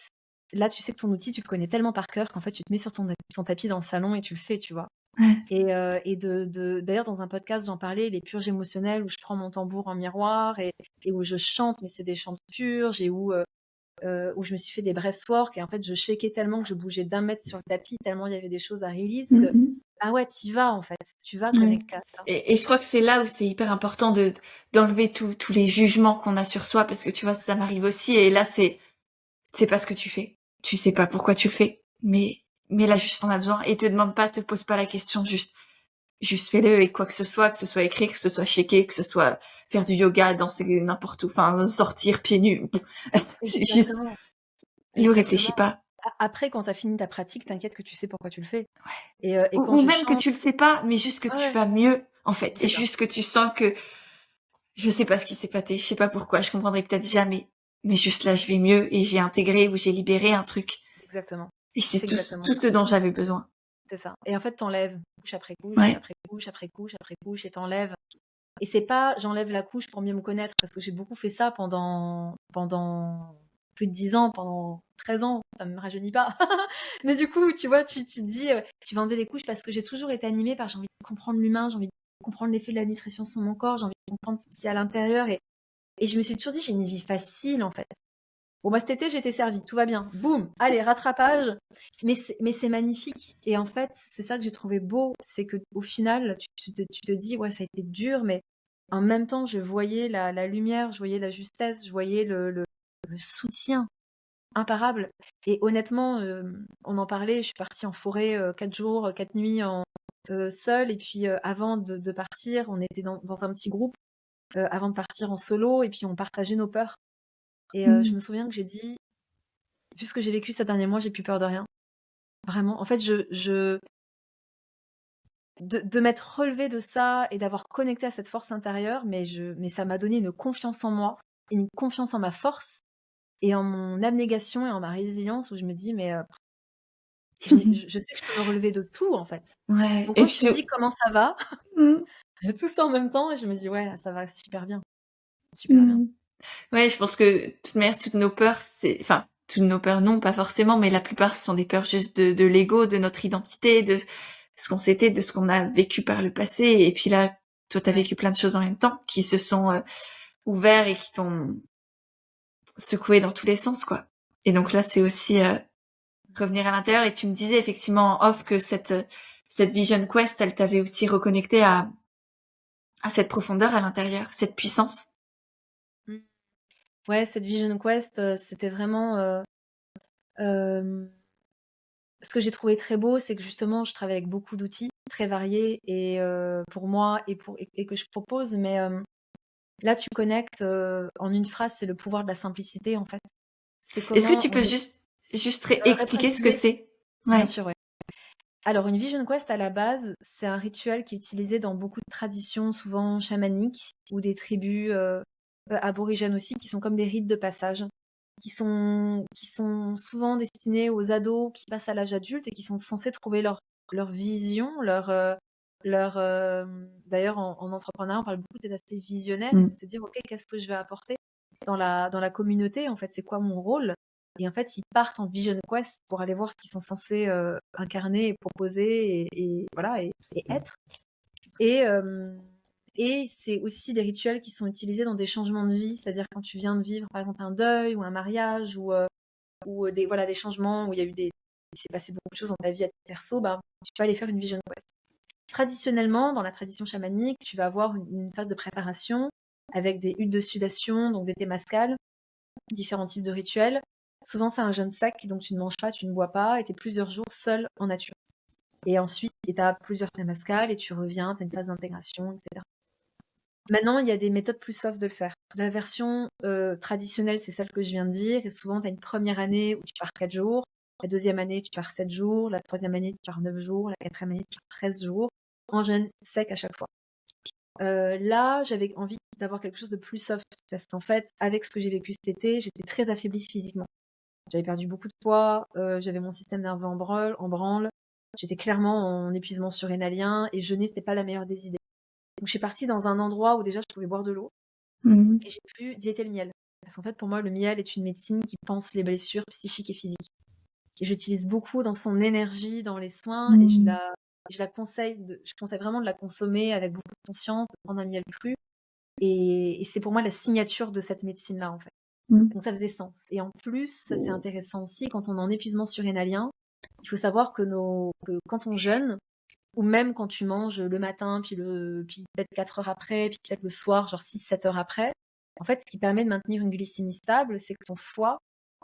[SPEAKER 2] là, tu sais que ton outil, tu le connais tellement par cœur qu'en fait, tu te mets sur ton tapis dans le salon et tu le fais, tu vois?
[SPEAKER 1] Ouais.
[SPEAKER 2] Et d'ailleurs dans un podcast, j'en parlais, les purges émotionnelles où je prends mon tambour en miroir et où je chante, mais c'est des chants de purge et où je me suis fait des breathwork et en fait je shakais tellement que je bougeais d'1 mètre sur le tapis tellement il y avait des choses à release
[SPEAKER 1] Mmh
[SPEAKER 2] que,
[SPEAKER 1] mh.
[SPEAKER 2] Ah ouais, tu vas en fait, tu vas
[SPEAKER 1] Ouais.
[SPEAKER 2] connecter à ça.
[SPEAKER 1] Et je crois que c'est là où c'est hyper important d'enlever tous les jugements qu'on a sur soi, parce que tu vois, ça m'arrive aussi, et là, c'est pas ce que tu fais. Tu sais pas pourquoi tu le fais, mais là, juste, on a besoin, et te demande pas, te pose pas la question, juste fais-le, et quoi que ce soit écrire, que ce soit checker, que ce soit faire du yoga, danser n'importe où, enfin, sortir pieds nus. C'est juste,
[SPEAKER 2] Exactement,
[SPEAKER 1] ne
[SPEAKER 2] exactement.
[SPEAKER 1] réfléchis pas.
[SPEAKER 2] Après, quand tu as fini ta pratique, t'inquiète que tu sais pourquoi tu le fais. Et
[SPEAKER 1] Ou,
[SPEAKER 2] quand
[SPEAKER 1] ou
[SPEAKER 2] je
[SPEAKER 1] même que
[SPEAKER 2] chante,
[SPEAKER 1] tu le sais pas, mais juste que
[SPEAKER 2] ouais,
[SPEAKER 1] tu
[SPEAKER 2] ouais,
[SPEAKER 1] vas mieux, en fait. Et
[SPEAKER 2] c'est ça,
[SPEAKER 1] juste que tu sens que, je sais pas ce qui s'est passé, je sais pas pourquoi, je comprendrai peut-être jamais. Mais juste là, je vais mieux, et j'ai intégré ou j'ai libéré un truc.
[SPEAKER 2] exactement.
[SPEAKER 1] Et c'est
[SPEAKER 2] C'est
[SPEAKER 1] tout,
[SPEAKER 2] exactement
[SPEAKER 1] tout
[SPEAKER 2] ça.
[SPEAKER 1] ce dont j'avais besoin.
[SPEAKER 2] C'est ça. Et en fait, t'enlèves couche après couche,
[SPEAKER 1] Ouais.
[SPEAKER 2] après couche, après couche, après couche, et t'enlèves. Et c'est pas j'enlève la couche pour mieux me connaître, parce que j'ai beaucoup fait ça pendant plus de 10 ans, pendant 13 ans, ça me rajeunit pas. Mais du coup, tu vois, tu te dis, tu vas enlever des couches, parce que j'ai toujours été animée par j'ai envie de comprendre l'humain, j'ai envie de comprendre l'effet de la nutrition sur mon corps, j'ai envie de comprendre ce qu'il y a à l'intérieur. Et je me suis toujours dit, j'ai une vie facile en fait. Bon, bah, cet été, j'étais servie, tout va bien. Boum, allez, rattrapage. Mais c'est magnifique. Et en fait, c'est ça que j'ai trouvé beau, c'est que au final, tu te dis, ouais, ça a été dur, mais en même temps, je voyais la lumière, je voyais la justesse, je voyais le soutien imparable. Et honnêtement, on en parlait, je suis partie en forêt 4 jours, 4 nuits seule. Et puis avant de partir, on était dans un petit groupe avant de partir en solo, et puis on partageait nos peurs. Et je
[SPEAKER 1] Mm.
[SPEAKER 2] me souviens que j'ai dit, vu ce que j'ai vécu ces derniers mois, j'ai plus peur de rien. Vraiment. En fait, de m'être relevée de ça et d'avoir connecté à cette force intérieure, mais ça m'a donné une confiance en moi, une confiance en ma force et en mon abnégation et en ma résilience, où je me dis, mais je sais que je peux me relever de tout, en fait.
[SPEAKER 1] Ouais.
[SPEAKER 2] Donc
[SPEAKER 1] Et
[SPEAKER 2] quand
[SPEAKER 1] puis,
[SPEAKER 2] tu me dis comment ça va,
[SPEAKER 1] Mm.
[SPEAKER 2] tout ça en même temps, et je me dis, ouais, là, ça va super bien. Super bien.
[SPEAKER 1] Mm. Ouais, je pense que, de toute manière, toutes nos peurs, enfin, toutes nos peurs, non, pas forcément, mais la plupart sont des peurs juste de l'ego, de notre identité, de ce qu'on s'était, de ce qu'on a vécu par le passé. Et puis là, toi, t'as
[SPEAKER 2] Ouais.
[SPEAKER 1] vécu plein de choses en même temps qui se sont ouverts et qui t'ont secoué dans tous les sens, quoi. Et donc là, c'est aussi revenir à l'intérieur. Et tu me disais effectivement en off que cette Vision Quest, elle t'avait aussi reconnecté à cette profondeur à l'intérieur, cette puissance.
[SPEAKER 2] Mm. Ouais, cette Vision Quest, c'était vraiment. Euh, Ce que j'ai trouvé très beau, c'est que justement, je travaille avec beaucoup d'outils très variés, et pour moi et que je propose. Mais là, tu connectes en une phrase, c'est le pouvoir de la simplicité, en fait. C'est
[SPEAKER 1] Est-ce que
[SPEAKER 2] comment
[SPEAKER 1] tu peux juste expliquer ce que
[SPEAKER 2] rétrécir.
[SPEAKER 1] c'est?
[SPEAKER 2] Bien
[SPEAKER 1] Ouais.
[SPEAKER 2] sûr, ouais. Alors, une Vision Quest, à la base, c'est un rituel qui est utilisé dans beaucoup de traditions, souvent chamaniques, ou des tribus aborigènes aussi, qui sont comme des rites de passage, qui sont souvent destinés aux ados qui passent à l'âge adulte et qui sont censés trouver leur vision, d'ailleurs, en entrepreneuriat, on parle beaucoup de cet aspect visionnaire, et
[SPEAKER 1] Mm.
[SPEAKER 2] c'est se dire, OK, qu'est-ce que je vais apporter dans la communauté, en fait, c'est quoi mon rôle? Et en fait, ils partent en Vision Quest pour aller voir ce qu'ils sont censés incarner et proposer, et voilà, et être. Et, euh, et c'est aussi des rituels qui sont utilisés dans des changements de vie, c'est-à-dire quand tu viens de vivre, par exemple, un deuil ou un mariage, ou des changements où il s'est passé beaucoup de choses dans ta vie à titre perso, bah, tu vas aller faire une Vision Quest. Traditionnellement, dans la tradition chamanique, tu vas avoir une phase de préparation avec des huttes de sudation, donc des témascales, différents types de rituels. Souvent, c'est un jeûne sec, donc tu ne manges pas, tu ne bois pas, et tu es plusieurs jours seul en nature. Et ensuite, tu as plusieurs témascales, et tu reviens, tu as une phase d'intégration, etc. Maintenant, il y a des méthodes plus soft de le faire. La version traditionnelle, c'est celle que je viens de dire, et souvent, tu as une première année où tu pars 4 jours, la deuxième année, tu pars 7 jours, la troisième année, tu pars 9 jours, la quatrième année, tu pars 13 jours, en jeûne sec à chaque fois. Là, j'avais envie d'avoir quelque chose de plus soft, parce qu'en fait, avec ce que j'ai vécu cet été, j'étais très affaiblie physiquement. J'avais perdu beaucoup de poids, j'avais mon système nerveux en branle. J'étais clairement en épuisement surrénalien, et jeûner, c'était pas la meilleure des idées. Donc je suis partie dans un endroit où déjà je pouvais boire de l'eau,
[SPEAKER 1] Mm.
[SPEAKER 2] et j'ai pu diéter le miel. Parce qu'en fait, pour moi, le miel est une médecine qui pense les blessures psychiques et physiques. Et j'utilise beaucoup dans son énergie, dans les soins, et je
[SPEAKER 1] Mm.
[SPEAKER 2] la, je la conseille, je conseille vraiment de la consommer avec beaucoup de conscience, de prendre un miel cru. Et c'est pour moi la signature de cette médecine-là, en fait.
[SPEAKER 1] Mm.
[SPEAKER 2] Donc ça faisait sens. Et en plus, ça c'est intéressant aussi, quand on est en épuisement surrénalien, il faut savoir que quand on jeûne, ou même quand tu manges le matin, puis peut-être 4 heures après, puis peut-être le soir, genre 6-7 heures après. En fait, ce qui permet de maintenir une glycémie stable, c'est que ton foie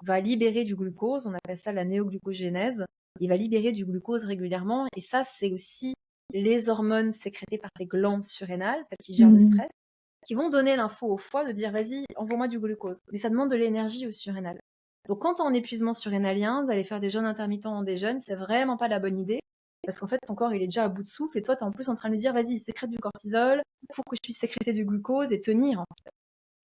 [SPEAKER 2] va libérer du glucose, on appelle ça la néoglucogénèse. Il va libérer du glucose régulièrement et ça, c'est aussi les hormones sécrétées par tes glandes surrénales, celles qui gèrent le
[SPEAKER 1] Mhm.
[SPEAKER 2] stress, qui vont donner l'info au foie de dire: «Vas-y, envoie-moi du glucose». Mais ça demande de l'énergie aux surrénales. Donc quand tu es en épuisement surrénalien, d'aller faire des jeûnes intermittents en déjeune, c'est vraiment pas la bonne idée parce qu'en fait, ton corps, il est déjà à bout de souffle et toi, tu es en plus en train de lui dire: «Vas-y, sécrète du cortisol pour que je puisse sécréter du glucose et tenir».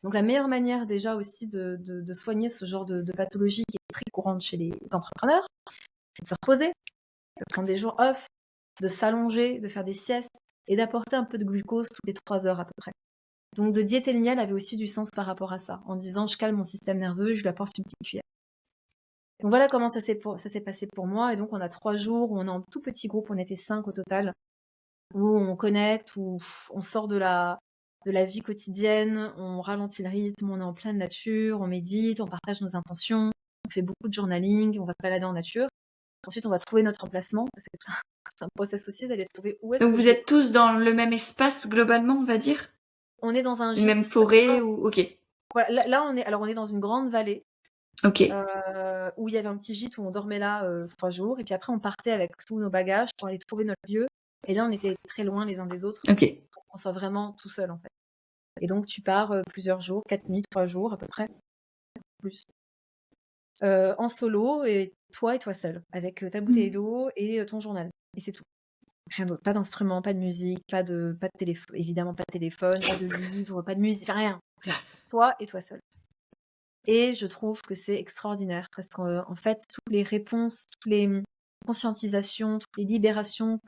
[SPEAKER 2] Donc la meilleure manière déjà aussi de soigner ce genre de pathologie qui est très courante chez les entrepreneurs, c'est de se reposer, de prendre des jours off, de s'allonger, de faire des siestes et d'apporter un peu de glucose toutes les 3 heures à peu près. Donc de diéter le miel avait aussi du sens par rapport à ça, en disant: «Je calme mon système nerveux, je lui apporte une petite cuillère». Donc voilà comment ça s'est passé pour moi et donc on a 3 jours où on est en tout petit groupe, on était 5 au total, où on connecte, où on sort de la vie quotidienne, on ralentit le rythme, on est en pleine nature, on médite, on partage nos intentions, on fait beaucoup de journaling, on va se balader en nature. Ensuite, on va trouver notre emplacement. Ça, c'est tout un c'est un process aussi d'aller trouver où est-ce
[SPEAKER 1] Donc
[SPEAKER 2] que
[SPEAKER 1] vous
[SPEAKER 2] je vais.
[SPEAKER 1] êtes tous dans le même espace globalement, on va dire?
[SPEAKER 2] On est dans un
[SPEAKER 1] Une même
[SPEAKER 2] gîte.
[SPEAKER 1] forêt ou OK.
[SPEAKER 2] Voilà, là, on est dans une grande vallée,
[SPEAKER 1] OK.
[SPEAKER 2] où il y avait un petit gîte où on dormait là, 3 jours et puis après on partait avec tous nos bagages pour aller trouver notre lieu et là, on était très loin les uns des autres
[SPEAKER 1] OK.
[SPEAKER 2] pour qu'on soit vraiment tout seul, en fait. Et donc tu pars, plusieurs jours, 4 nuits, 3 jours à peu près, plus, en solo et toi seul avec, ta bouteille
[SPEAKER 1] Mmh.
[SPEAKER 2] d'eau et ton journal et c'est tout. Rien d'autre. Pas d'instrument, pas de musique, pas de téléphone, évidemment pas de téléphone, pas de livre, pas de musique, enfin rien, rien. Toi et toi seul. Et je trouve que c'est extraordinaire parce qu'en fait, toutes les réponses, toutes les, conscientisations, toutes les libérations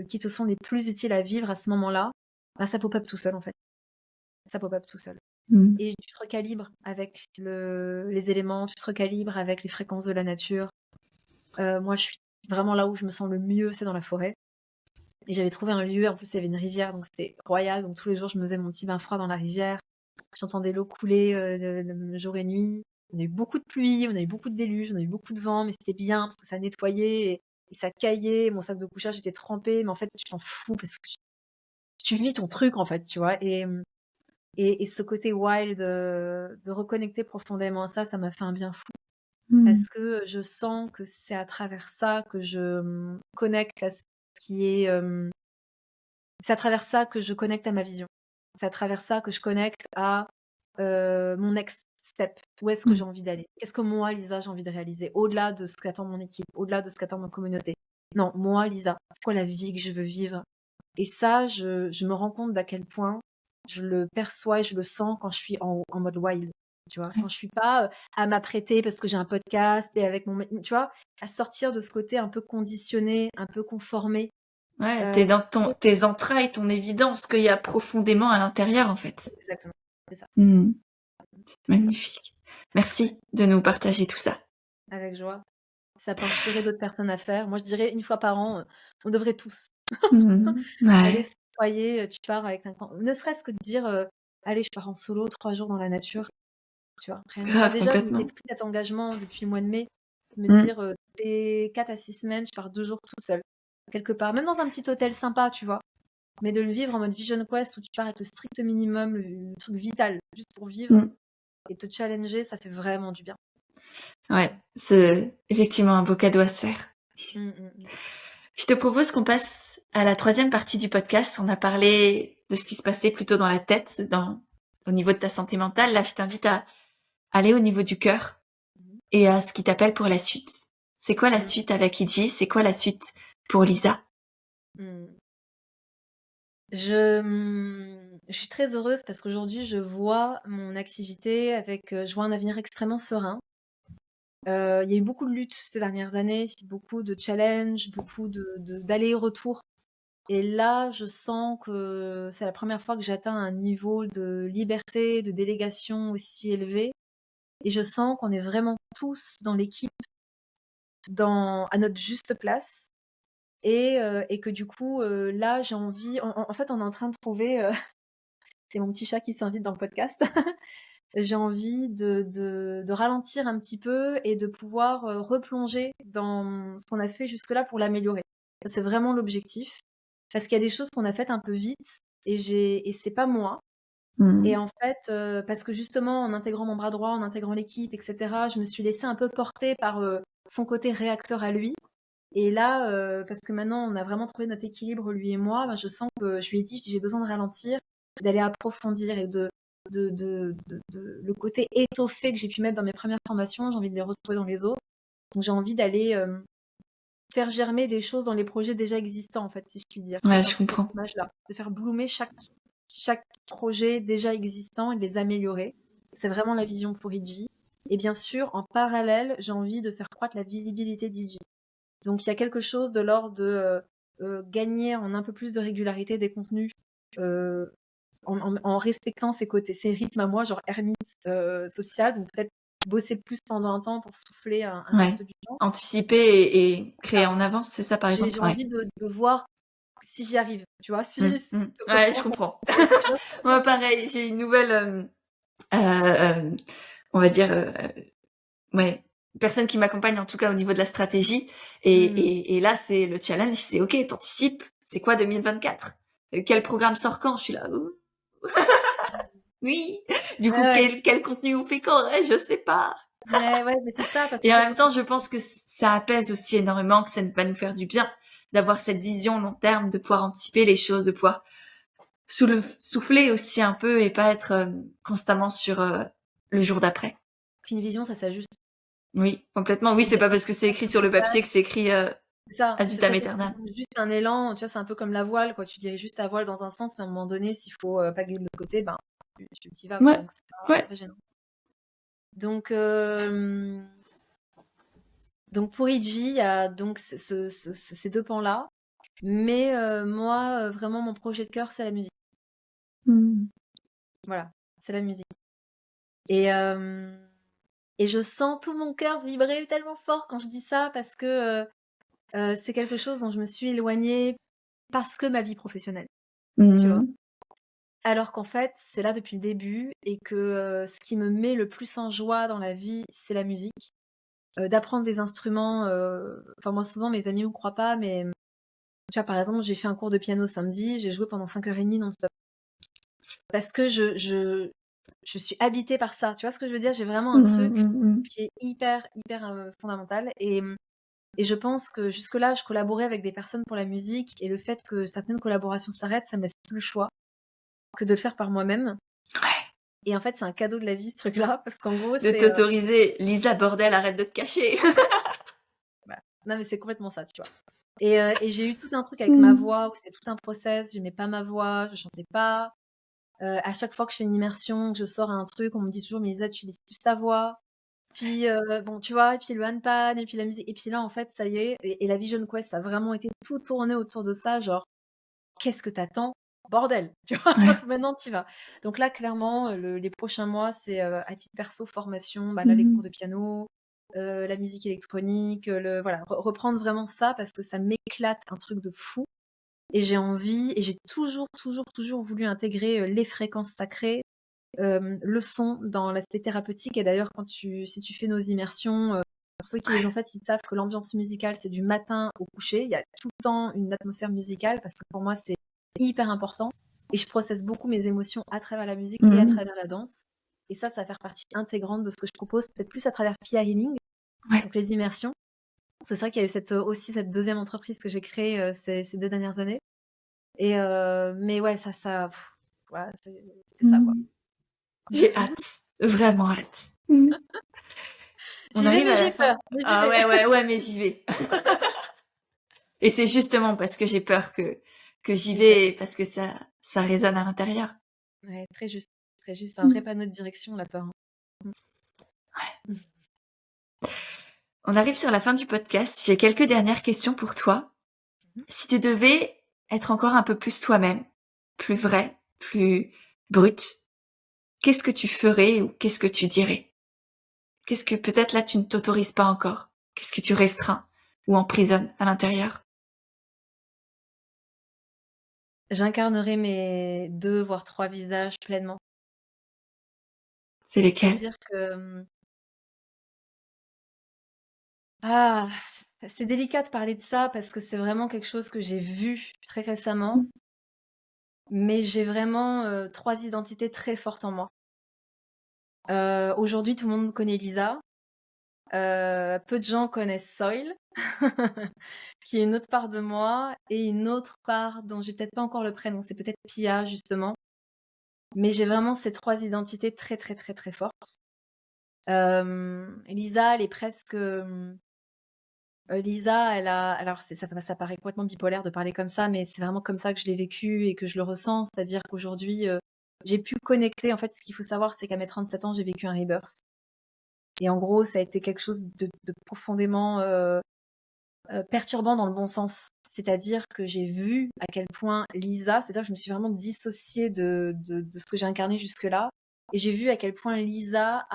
[SPEAKER 2] qui te sont les plus utiles à vivre à ce moment-là, bah, ça pop up tout seul, en fait. Ça pop up tout seul.
[SPEAKER 1] Mmh.
[SPEAKER 2] Et tu te recalibres avec les éléments, tu te recalibres avec les fréquences de la nature. Moi, je suis vraiment là où je me sens le mieux, c'est dans la forêt. Et j'avais trouvé un lieu, en plus il y avait une rivière, donc c'était royal. Donc tous les jours, je me faisais mon petit bain froid dans la rivière. J'entendais l'eau couler jour et nuit. On a eu beaucoup de pluie, on a eu beaucoup de déluge, on a eu beaucoup de vent, mais c'était bien parce que ça nettoyait et ça caillait. Mon sac de couchage était trempé, mais en fait, tu t'en fous parce que tu vis ton truc, en fait, tu vois. Et ce côté wild, de reconnecter profondément à ça, ça m'a fait un bien fou.
[SPEAKER 1] Mmh.
[SPEAKER 2] Parce que je sens que c'est à travers ça que je, connecte à ce qui est, c'est à travers ça que je connecte à ma vision. C'est à travers ça que je connecte à, mon next step. Où est-ce que
[SPEAKER 1] Mmh.
[SPEAKER 2] j'ai envie d'aller? Qu'est-ce que moi, Lisa, j'ai envie de réaliser? Au-delà de ce qu'attend mon équipe, au-delà de ce qu'attend ma communauté. Non, moi, Lisa, c'est quoi la vie que je veux vivre? Et ça, je me rends compte d'à quel point je le perçois et je le sens quand je suis en mode wild, tu vois?
[SPEAKER 1] Ouais.
[SPEAKER 2] Quand je suis pas, à m'apprêter parce que j'ai un podcast et avec mon mé tu vois? À sortir de ce côté un peu conditionné, un peu conformé,
[SPEAKER 1] Ouais, tu
[SPEAKER 2] heu,
[SPEAKER 1] dans tes entrailles, ton évidence, ce qu'il y a profondément à l'intérieur, en fait.
[SPEAKER 2] exactement, c'est ça,
[SPEAKER 1] Mmh.
[SPEAKER 2] c'est ça,
[SPEAKER 1] Magnifique. Merci de nous partager tout ça.
[SPEAKER 2] avec joie. Ça peut inspirer d'autres personnes à faire. Moi, je dirais une fois par an, on devrait tous
[SPEAKER 1] Mmh.
[SPEAKER 2] aller
[SPEAKER 1] Ouais,
[SPEAKER 2] se nettoyer, tu pars avec un camp ne serait-ce que de dire, «Allez, je pars en solo 3 jours dans la nature». Tu vois? Rien que ça.
[SPEAKER 1] grave,
[SPEAKER 2] Déjà, je m'étais
[SPEAKER 1] complètement.
[SPEAKER 2] pris cet engagement depuis le mois de mai, de me
[SPEAKER 1] Mmh.
[SPEAKER 2] dire, tous les 4 à 6 semaines, je pars 2 jours toute seule, quelque part, même dans un petit hôtel sympa, tu vois? Mais de le vivre en mode Vision Quest où tu pars avec le strict minimum, le truc vital, juste pour vivre
[SPEAKER 1] Mmh.
[SPEAKER 2] et te challenger, ça fait vraiment du bien.
[SPEAKER 1] Ouais, c'est effectivement un beau cadeau à se faire.
[SPEAKER 2] Mmh, mmh mh.
[SPEAKER 1] Je te propose qu'on passe à la troisième partie du podcast. On a parlé de ce qui se passait plutôt dans la tête, au niveau de ta santé mentale. Là, je t'invite à aller au niveau du cœur
[SPEAKER 2] Mmh
[SPEAKER 1] et à ce qui t'appelle pour la suite. C'est quoi la
[SPEAKER 2] mh.
[SPEAKER 1] suite avec Idji? C'est quoi la suite pour Lisa?
[SPEAKER 2] Mmh. Je suis très heureuse parce qu'aujourd'hui, je vois mon activité avec, je vois un avenir extrêmement serein. Il y a eu beaucoup de luttes ces dernières années, beaucoup de challenges, beaucoup de d'allers-retours et là, je sens que c'est la première fois que j'atteins un niveau de liberté, de délégation aussi élevé et je sens qu'on est vraiment tous dans l'équipe, à notre juste place et que du coup, là, j'ai envie en fait, on est en train de trouver, c'est mon petit chat qui s'invite dans le podcast. J'ai envie de ralentir un petit peu et de pouvoir, replonger dans ce qu'on a fait jusque-là pour l'améliorer. C'est vraiment l'objectif. Parce qu'il y a des choses qu'on a faites un peu vite et c'est pas moi. Et
[SPEAKER 1] Mmh.
[SPEAKER 2] en fait, parce que justement, en intégrant mon bras droit, en intégrant l'équipe, et cetera, je me suis laissée un peu porter par, son côté réacteur à lui. Et là, parce que maintenant on a vraiment trouvé notre équilibre lui et moi, ben, je sens que je lui ai dit: «J'ai besoin de ralentir, d'aller approfondir et de le côté étoffé que j'ai pu mettre dans mes premières formations, j'ai envie de les retrouver dans les autres». Donc j'ai envie d'aller, faire germer des choses dans les projets déjà existants, en fait, si je puis dire. Tu vois,
[SPEAKER 1] Ouais,
[SPEAKER 2] c'est un
[SPEAKER 1] je
[SPEAKER 2] peu cette
[SPEAKER 1] comprends.
[SPEAKER 2] image-là, de faire bloomer chaque projet déjà existant et de les améliorer. C'est vraiment la vision pour Iji. Et bien sûr, en parallèle, j'ai envie de faire croître la visibilité d'Iji. Donc il y a quelque chose de l'ordre de, gagner en un peu plus de régularité des contenus, heu, en respectant ses rythmes à moi, genre ermite, sociale, donc peut-être bosser plus pendant un temps pour souffler un
[SPEAKER 1] Ouais.
[SPEAKER 2] reste du temps.
[SPEAKER 1] Anticiper et créer
[SPEAKER 2] Ça.
[SPEAKER 1] en avance, c'est ça, par
[SPEAKER 2] J'ai
[SPEAKER 1] exemple?
[SPEAKER 2] j'ai
[SPEAKER 1] Ouais.
[SPEAKER 2] envie de voir si j'y arrive, tu vois?
[SPEAKER 1] Mmh,
[SPEAKER 2] Si
[SPEAKER 1] mmh. Ouais, je
[SPEAKER 2] comment ça
[SPEAKER 1] comprends.
[SPEAKER 2] tu vois?
[SPEAKER 1] Moi, pareil, j'ai une nouvelle, on va dire, ouais, personne qui m'accompagne, en tout cas, au niveau de la stratégie et
[SPEAKER 2] Mmh.
[SPEAKER 1] et là, c'est le challenge, c'est: «OK, tu anticipes, c'est quoi 2024? Quel programme sort quand?» Je suis là: «Ouh, oui!» Du
[SPEAKER 2] Ouais,
[SPEAKER 1] coup,
[SPEAKER 2] ouais.
[SPEAKER 1] quel contenu on fait quand? Ouais, je sais pas.
[SPEAKER 2] Ouais, ouais, mais c'est ça, parce
[SPEAKER 1] Et
[SPEAKER 2] qu'en
[SPEAKER 1] en
[SPEAKER 2] fait,
[SPEAKER 1] même temps, je pense que ça apaise aussi énormément, que ça va nous faire du bien d'avoir cette vision long terme, de pouvoir anticiper les choses, de pouvoir souffler aussi un peu et pas être constamment sur le jour d'après.
[SPEAKER 2] qu'une vision, ça s'ajuste.
[SPEAKER 1] Oui, complètement. Oui,
[SPEAKER 2] Et
[SPEAKER 1] c'est
[SPEAKER 2] des
[SPEAKER 1] pas
[SPEAKER 2] fois,
[SPEAKER 1] parce que c'est écrit sur le papier que c'est écrit
[SPEAKER 2] c'est ça,
[SPEAKER 1] ad
[SPEAKER 2] c'est ça
[SPEAKER 1] vitam
[SPEAKER 2] fait
[SPEAKER 1] aeternam.
[SPEAKER 2] juste un élan, tu vois? C'est un peu comme la voile, quoi. Tu diriges juste ta voile dans un sens, mais à un moment donné, s'il faut, paguer de l'autre côté, ben, tu y vas, quoi,
[SPEAKER 1] Ouais,
[SPEAKER 2] donc c'est
[SPEAKER 1] ouais.
[SPEAKER 2] pas gênant. Donc donc pour Iji, il y a donc ces 2 pans-là, mais moi, vraiment mon projet de cœur, c'est la musique.
[SPEAKER 1] Mmh.
[SPEAKER 2] Voilà, c'est la musique. Et et je sens tout mon cœur vibrer tellement fort quand je dis ça parce que, c'est quelque chose dont je me suis éloignée parce que ma vie professionnelle, tu vois?
[SPEAKER 1] Mmh.
[SPEAKER 2] Alors qu'en fait, c'est là depuis le début et que, ce qui me met le plus en joie dans la vie, c'est la musique. D'apprendre des instruments, enfin moi souvent mes amis me croient pas, mais tu vois, par exemple, j'ai fait un cours de piano samedi, j'ai joué pendant 5 heures et demie non-stop. Parce que je suis habitée par ça, tu vois ce que je veux dire? J'ai vraiment un
[SPEAKER 1] Mmh
[SPEAKER 2] truc
[SPEAKER 1] mh, mmh.
[SPEAKER 2] qui est hyper, hyper, fondamental et je pense que jusque-là, je collaborais avec des personnes pour la musique et le fait que certaines collaborations s'arrêtent, ça me laisse plus le choix que de le faire par moi-même
[SPEAKER 1] Ouais.
[SPEAKER 2] et en fait, c'est un cadeau de la vie ce truc-là parce qu'en gros,
[SPEAKER 1] De
[SPEAKER 2] c'est,
[SPEAKER 1] t'autoriser, Lisa bordel, arrête de te cacher.
[SPEAKER 2] bah, non mais c'est complètement ça, tu vois? Et j'ai eu tout un truc avec ma
[SPEAKER 1] Mmh.
[SPEAKER 2] voix où c'était tout un process, j'aimais pas ma voix, je chantais pas. À chaque fois que je fais une immersion, que je sors un truc, on me dit toujours: «Mais Lisa, tu utilises plus ta voix». Puis, bon, tu vois? Et puis le handpan et puis la musique et puis là, en fait, ça y est et la Vision Quest, ça a vraiment été tout tourné autour de ça, genre: «Qu'est-ce que t'attends? Bordel!» Tu vois?
[SPEAKER 1] Ouais.
[SPEAKER 2] Maintenant tu y vas. Donc là, clairement, les prochains mois, c'est, à titre perso, formation, bah, là, les
[SPEAKER 1] Mmh.
[SPEAKER 2] cours de piano, la musique électronique, le voilà, reprendre vraiment ça parce que ça m'éclate un truc de fou et j'ai envie et j'ai toujours, toujours, toujours voulu intégrer, les fréquences sacrées, le son dans l'aspect thérapeutique et d'ailleurs si tu fais nos immersions, pour ceux qui les ont faites, ils savent que l'ambiance musicale, c'est du matin au coucher. Il y a tout le temps une atmosphère musicale parce que pour moi, c'est hyper important et je processe beaucoup mes émotions à travers la musique et à
[SPEAKER 1] Mmh.
[SPEAKER 2] travers la danse et ça va faire partie intégrante de ce que je propose, peut-être plus à travers Pia Healing,
[SPEAKER 1] Ouais.
[SPEAKER 2] donc les immersions. C'est vrai qu'il y a eu aussi cette deuxième entreprise que j'ai créée, ces 2 dernières années et mais ouais, voilà, c'est ça, quoi.
[SPEAKER 1] Mmh. J'ai hâte, vraiment hâte. Mmh. On
[SPEAKER 2] J'y vais,
[SPEAKER 1] arrive
[SPEAKER 2] mais
[SPEAKER 1] à la
[SPEAKER 2] j'ai peur,
[SPEAKER 1] fin.
[SPEAKER 2] mais j'y
[SPEAKER 1] Ah
[SPEAKER 2] vais.
[SPEAKER 1] ouais, ouais, ouais, mais j'y vais. Et c'est justement parce que j'ai peur que j'y
[SPEAKER 2] Exact.
[SPEAKER 1] vais, parce que ça résonne à l'intérieur.
[SPEAKER 2] Ouais, très juste, c'est un
[SPEAKER 1] Mmh.
[SPEAKER 2] vrai panneau de direction la peur, hein. Mmh.
[SPEAKER 1] On arrive sur la fin du podcast. J'ai quelques dernières questions pour toi.
[SPEAKER 2] Mmh.
[SPEAKER 1] Si tu devais être encore un peu plus toi-même, plus vrai, plus brut, qu'est-ce que tu ferais ou qu'est-ce que tu dirais? Qu'est-ce que peut-être là tu ne t'autorises pas encore? Qu'est-ce que tu restreins ou emprisonnes à l'intérieur?
[SPEAKER 2] J'incarnerai mes 2 voire 3 visages pleinement.
[SPEAKER 1] C'est lesquels?
[SPEAKER 2] C'est-à-dire que, ah! C'est délicat de parler de ça parce que c'est vraiment quelque chose que j'ai vu très récemment, mais j'ai vraiment 3 identités très fortes en moi. Aujourd'hui, tout le monde connaît Lisa. Peu de gens connaissent Soil, qui est une autre part de moi, et une autre part dont j'ai peut-être pas encore le prénom, c'est peut-être Pia justement. Mais j'ai vraiment ces 3 identités très, très, très, très fortes. Lisa, elle est presque, Lisa, elle a alors ça paraît complètement bipolaire de parler comme ça, mais c'est vraiment comme ça que je l'ai vécu et que je le ressens. C'est-à-dire qu'aujourd'hui, j'ai pu connecter en fait, ce qu'il faut savoir, c'est qu'à mes 37 ans, j'ai vécu un rebirth et en gros, ça a été quelque chose de profondément, perturbant dans le bon sens. C'est-à-dire que j'ai vu à quel point Lisa, c'est-à-dire que je me suis vraiment dissociée de ce que j'ai incarné jusque-là, et j'ai vu à quel point Lisa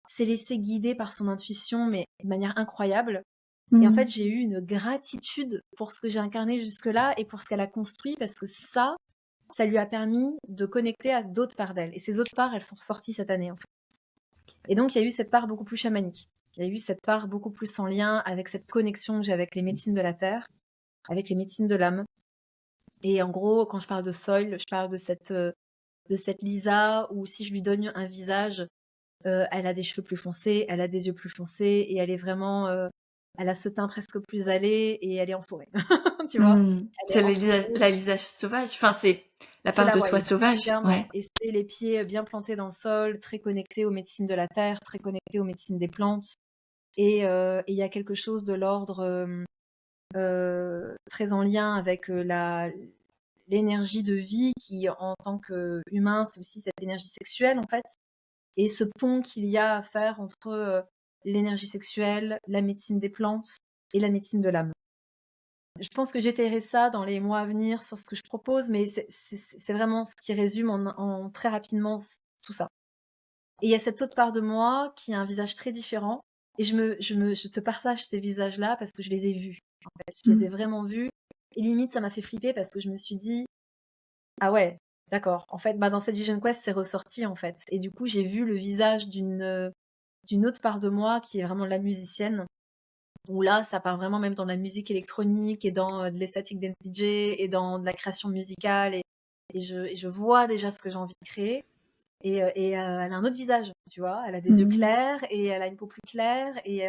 [SPEAKER 2] s'est laissée guider par son intuition, mais de manière incroyable. Et en fait, j'ai eu une gratitude pour ce que j'ai incarné jusque-là et pour ce qu'elle a construit, parce que ça lui a permis de connecter à d'autres parts d'elle. Et ces autres parts, elles sont ressorties cette année, en fait. Et donc, il y a eu cette part beaucoup plus chamanique. Il y a eu cette part beaucoup plus en lien avec cette connexion que j'ai avec les médecines de la terre, avec les médecines de l'âme. Et en gros, quand je parle de Soil, je parle de cette Lisa où si je lui donne un visage, elle a des cheveux plus foncés, elle a des yeux plus foncés et elle est vraiment, elle a ce teint presque plus allé et elle est en forêt. Tu vois? Elle est
[SPEAKER 1] C'est
[SPEAKER 2] en forêt.
[SPEAKER 1] la Lisa sauvage. Enfin, c'est la
[SPEAKER 2] C'est
[SPEAKER 1] part
[SPEAKER 2] la
[SPEAKER 1] de toi
[SPEAKER 2] wild,
[SPEAKER 1] sauvage.
[SPEAKER 2] clairement,
[SPEAKER 1] Ouais.
[SPEAKER 2] et c'est les pieds bien plantés dans le sol, très connectés aux médecines de la terre, très connectés aux médecines des plantes. Et il y a quelque chose de l'ordre très en lien avec l'énergie de vie qui, en tant qu'humain, c'est aussi cette énergie sexuelle en fait. Et ce pont qu'il y a à faire entre l'énergie sexuelle, la médecine des plantes et la médecine de l'âme. Je pense que j'étayerai ça dans les mois à venir sur ce que je propose, mais c'est vraiment ce qui résume en très rapidement tout ça. Et il y a cette autre part de moi qui a un visage très différent. Et je te partage ces visages-là parce que je les ai vus. En fait. Je les ai vraiment vus. Et limite, ça m'a fait flipper parce que je me suis dit, ah ouais, d'accord. En fait, bah, dans cette Vision Quest, c'est ressorti, en fait. Et du coup, j'ai vu le visage d'une autre part de moi qui est vraiment la musicienne. Où là, ça part vraiment même dans la musique électronique et dans de l'esthétique dance DJ et dans de la création musicale. Et je vois déjà ce que j'ai envie de créer. Et elle a un autre visage, tu vois. Elle a des yeux clairs et elle a une peau plus claire et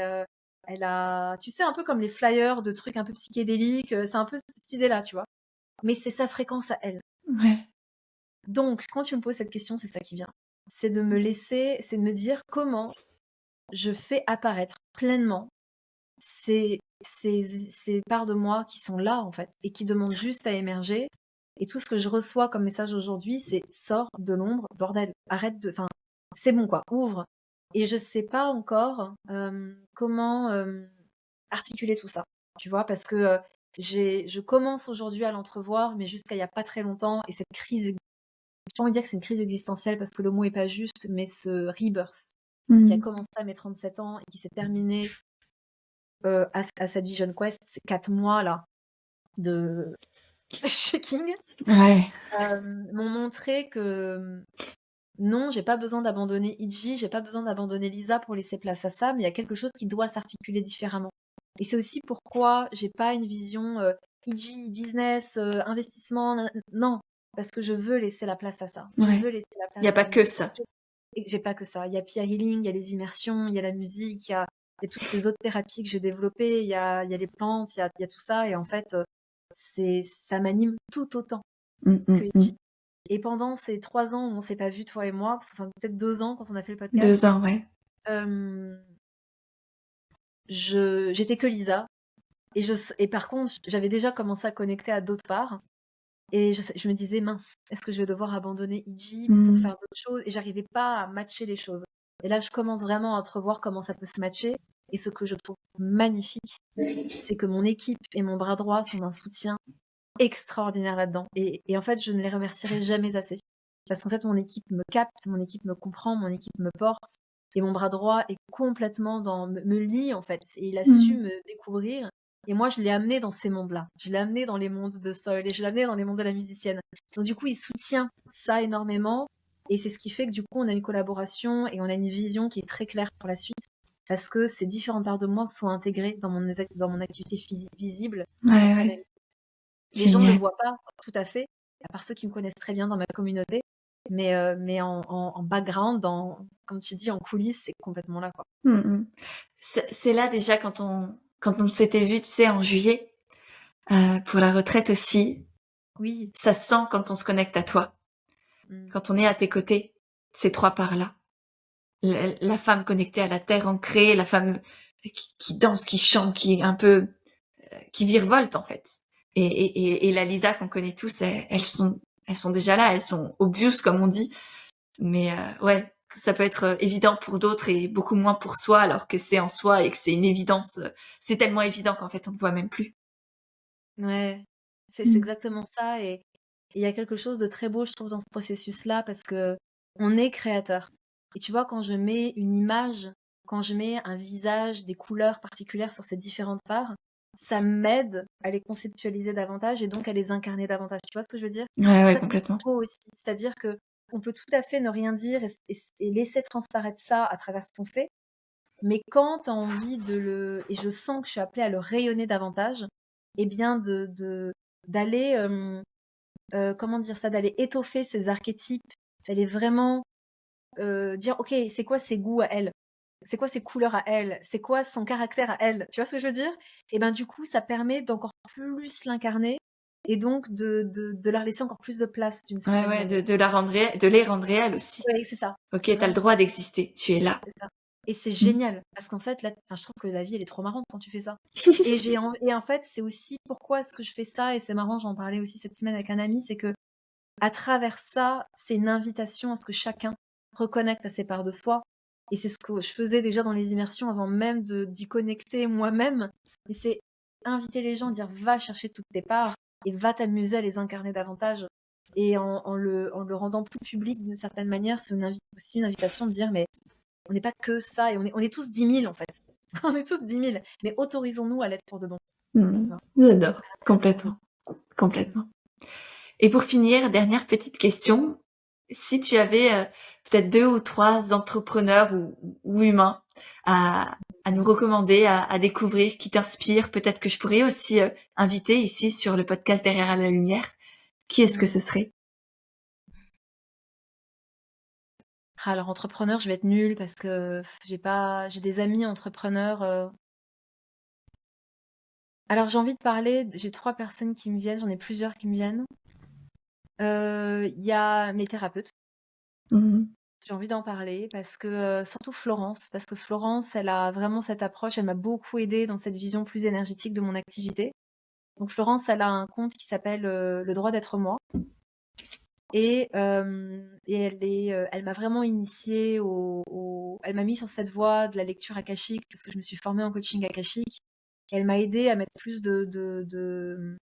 [SPEAKER 2] elle a, tu sais, un peu comme les flyers de trucs un peu psychédéliques. C'est un peu cette idée-là, tu vois. Mais c'est sa fréquence à elle.
[SPEAKER 1] Ouais.
[SPEAKER 2] Donc, quand tu me poses cette question, c'est ça qui vient. C'est de me laisser, c'est de me dire comment je fais apparaître pleinement ces parts de moi qui sont là, en fait, et qui demandent juste à émerger. Et tout ce que je reçois comme message aujourd'hui, c'est sors de l'ombre, bordel, arrête de. Enfin, c'est bon, quoi, ouvre. Et je sais pas encore comment articuler tout ça, tu vois, parce que je commence aujourd'hui à l'entrevoir, mais jusqu'à il y a pas très longtemps, et cette crise, j'ai pas envie de dire que c'est une crise existentielle parce que le mot est pas juste, mais ce rebirth qui a commencé à mes 37 ans et qui s'est terminé à cette Vision Quest, ces 4 mois là de shaking,
[SPEAKER 1] Ouais.
[SPEAKER 2] m'ont montré que non, j'ai pas besoin d'abandonner Iji, j'ai pas besoin d'abandonner Lisa pour laisser place à ça, mais il y a quelque chose qui doit s'articuler différemment. Et c'est aussi pourquoi j'ai pas une vision Iji, business, investissement, non, parce que je veux laisser la place à ça. Je
[SPEAKER 1] Ouais.
[SPEAKER 2] veux laisser la
[SPEAKER 1] Il n'y a
[SPEAKER 2] place
[SPEAKER 1] pas
[SPEAKER 2] à
[SPEAKER 1] que ça.
[SPEAKER 2] et j'ai pas que ça. Il y a Pia Healing, il y a les immersions, il y a la musique, il y a toutes ces autres thérapies que j'ai développées, il y a les plantes, il y a tout ça. Et en fait, ça m'anime tout autant que Iji. Et pendant ces 3 ans où on s'est pas vu, toi et moi, enfin peut-être 2 ans quand on a fait le podcast,
[SPEAKER 1] 2 ans, ouais.
[SPEAKER 2] j'étais que Lisa. Et par contre, j'avais déjà commencé à connecter à d'autres parts. Et je me disais, mince, est-ce que je vais devoir abandonner Iji pour faire d'autres choses? Et j'arrivais pas à matcher les choses. Et là, je commence vraiment à entrevoir comment ça peut se matcher. Et ce que je trouve magnifique, c'est que mon équipe et mon bras droit sont d'un soutien extraordinaire là-dedans. Et en fait, je ne les remercierai jamais assez. Parce qu'en fait, mon équipe me capte, mon équipe me comprend, mon équipe me porte. Et mon bras droit est complètement me lie, en fait. Et il a su me découvrir. Et moi, je l'ai amené dans ces mondes-là. Je l'ai amené dans les mondes de Soul et je l'ai amené dans les mondes de la musicienne. Donc, du coup, il soutient ça énormément. Et c'est ce qui fait que, du coup, on a une collaboration et on a une vision qui est très claire pour la suite. parce que ces différentes parts de moi sont intégrées dans mon activité visible
[SPEAKER 1] Ouais,
[SPEAKER 2] en
[SPEAKER 1] ouais.
[SPEAKER 2] Academy. Les gens ne le
[SPEAKER 1] Génial.
[SPEAKER 2] voient pas tout à fait, à part ceux qui me connaissent très bien dans ma communauté, mais en background, comme tu dis, en coulisses, c'est complètement là, quoi.
[SPEAKER 1] C'est là déjà quand on s'était vu, tu sais, en juillet, pour la retraite aussi,
[SPEAKER 2] Oui.
[SPEAKER 1] ça se sent quand on se connecte à toi,
[SPEAKER 2] Mmh.
[SPEAKER 1] quand on est à tes côtés, ces 3 parts-là. La femme connectée à la terre ancrée, la femme qui danse, qui chante, qui est un peu, qui virevolte en fait. Et la Lisa qu'on connaît tous, elles sont déjà là, elles sont obvious comme on dit. Mais ouais, ça peut être évident pour d'autres et beaucoup moins pour soi, alors que c'est en soi et que c'est une évidence. C'est tellement évident qu'en fait on le voit même plus.
[SPEAKER 2] Ouais, c'est
[SPEAKER 1] Mm.
[SPEAKER 2] exactement ça et il y a quelque chose de très beau, je trouve, dans ce processus-là parce qu'on est créateur et tu vois, quand je mets une image, quand je mets un visage, des couleurs particulières sur ces différentes parts, ça m'aide à les conceptualiser davantage et donc à les incarner davantage. Tu vois ce que je veux dire?
[SPEAKER 1] Ouais,
[SPEAKER 2] C'est
[SPEAKER 1] ouais,
[SPEAKER 2] ça qui est
[SPEAKER 1] complètement.
[SPEAKER 2] beau aussi, c'est-à-dire qu'on peut tout à fait ne rien dire et laisser transparaître ça à travers ce qu'on fait, mais quand tu as envie et je sens que je suis appelée à le rayonner davantage, eh bien d'aller, comment dire ça? D'aller étoffer ces archétypes, d'aller vraiment, dire: «OK, c'est quoi ses goûts à elle? C'est quoi ses couleurs à elle? C'est quoi son caractère à elle?» Tu vois ce que je veux dire? Et ben, du coup, ça permet d'encore plus l'incarner et donc de leur laisser encore plus de place d'une
[SPEAKER 1] Ouais,
[SPEAKER 2] certaine
[SPEAKER 1] ouais,
[SPEAKER 2] manière.
[SPEAKER 1] de les rendre réelles aussi.
[SPEAKER 2] Oui, c'est ça,
[SPEAKER 1] Ok,
[SPEAKER 2] c'est
[SPEAKER 1] t'as le
[SPEAKER 2] vraiment
[SPEAKER 1] droit
[SPEAKER 2] ça.
[SPEAKER 1] d'exister, tu es là.
[SPEAKER 2] C'est ça et c'est
[SPEAKER 1] Mm.
[SPEAKER 2] génial parce qu'en fait, là, enfin, je trouve que la vie, elle est trop marrante quand tu fais ça et en fait, c'est aussi pourquoi est-ce que je fais ça et c'est marrant, j'en parlais aussi cette semaine avec un ami, c'est que à travers ça, c'est une invitation à ce que chacun reconnecte à ses parts de soi et c'est ce que je faisais déjà dans les immersions avant même d'y connecter moi-même et c'est inviter les gens à dire: «Va chercher toutes tes parts et va t'amuser à les incarner davantage» et en le rendant plus public d'une certaine manière, c'est aussi une invitation de dire: «Mais on n'est pas que ça et on est tous 10 000 en fait. On est tous 10 000 mais autorisons-nous à l'être pour de bon. Tu
[SPEAKER 1] Mm.
[SPEAKER 2] vois?
[SPEAKER 1] J'adore,
[SPEAKER 2] À l'être pour de
[SPEAKER 1] complètement,
[SPEAKER 2] bon.
[SPEAKER 1] complètement. Et pour finir, dernière petite question. Si tu avais peut-être 2 ou 3 entrepreneurs ou humains à nous recommander, à découvrir, qui t'inspirent, peut-être que je pourrais aussi inviter ici sur le podcast Derrière la lumière, qui est-ce que
[SPEAKER 2] Mmh.
[SPEAKER 1] ce serait?
[SPEAKER 2] Ah alors entrepreneur, je vais être nulle parce que j'ai des amis entrepreneurs, alors j'ai envie de parler j'ai 3 personnes qui me viennent, j'en ai plusieurs qui me viennent. Il y a mes thérapeutes,
[SPEAKER 1] Mmh.
[SPEAKER 2] j'ai envie d'en parler parce que, surtout Florence, parce que Florence, elle a vraiment cette approche, elle m'a beaucoup aidée dans cette vision plus énergétique de mon activité. Donc Florence, elle a un compte qui s'appelle, Le droit d'être moi. Et elle m'a vraiment initiée elle m'a mis sur cette voie de la lecture akashique parce que je me suis formée en coaching akashique. Elle m'a aidée à mettre plus de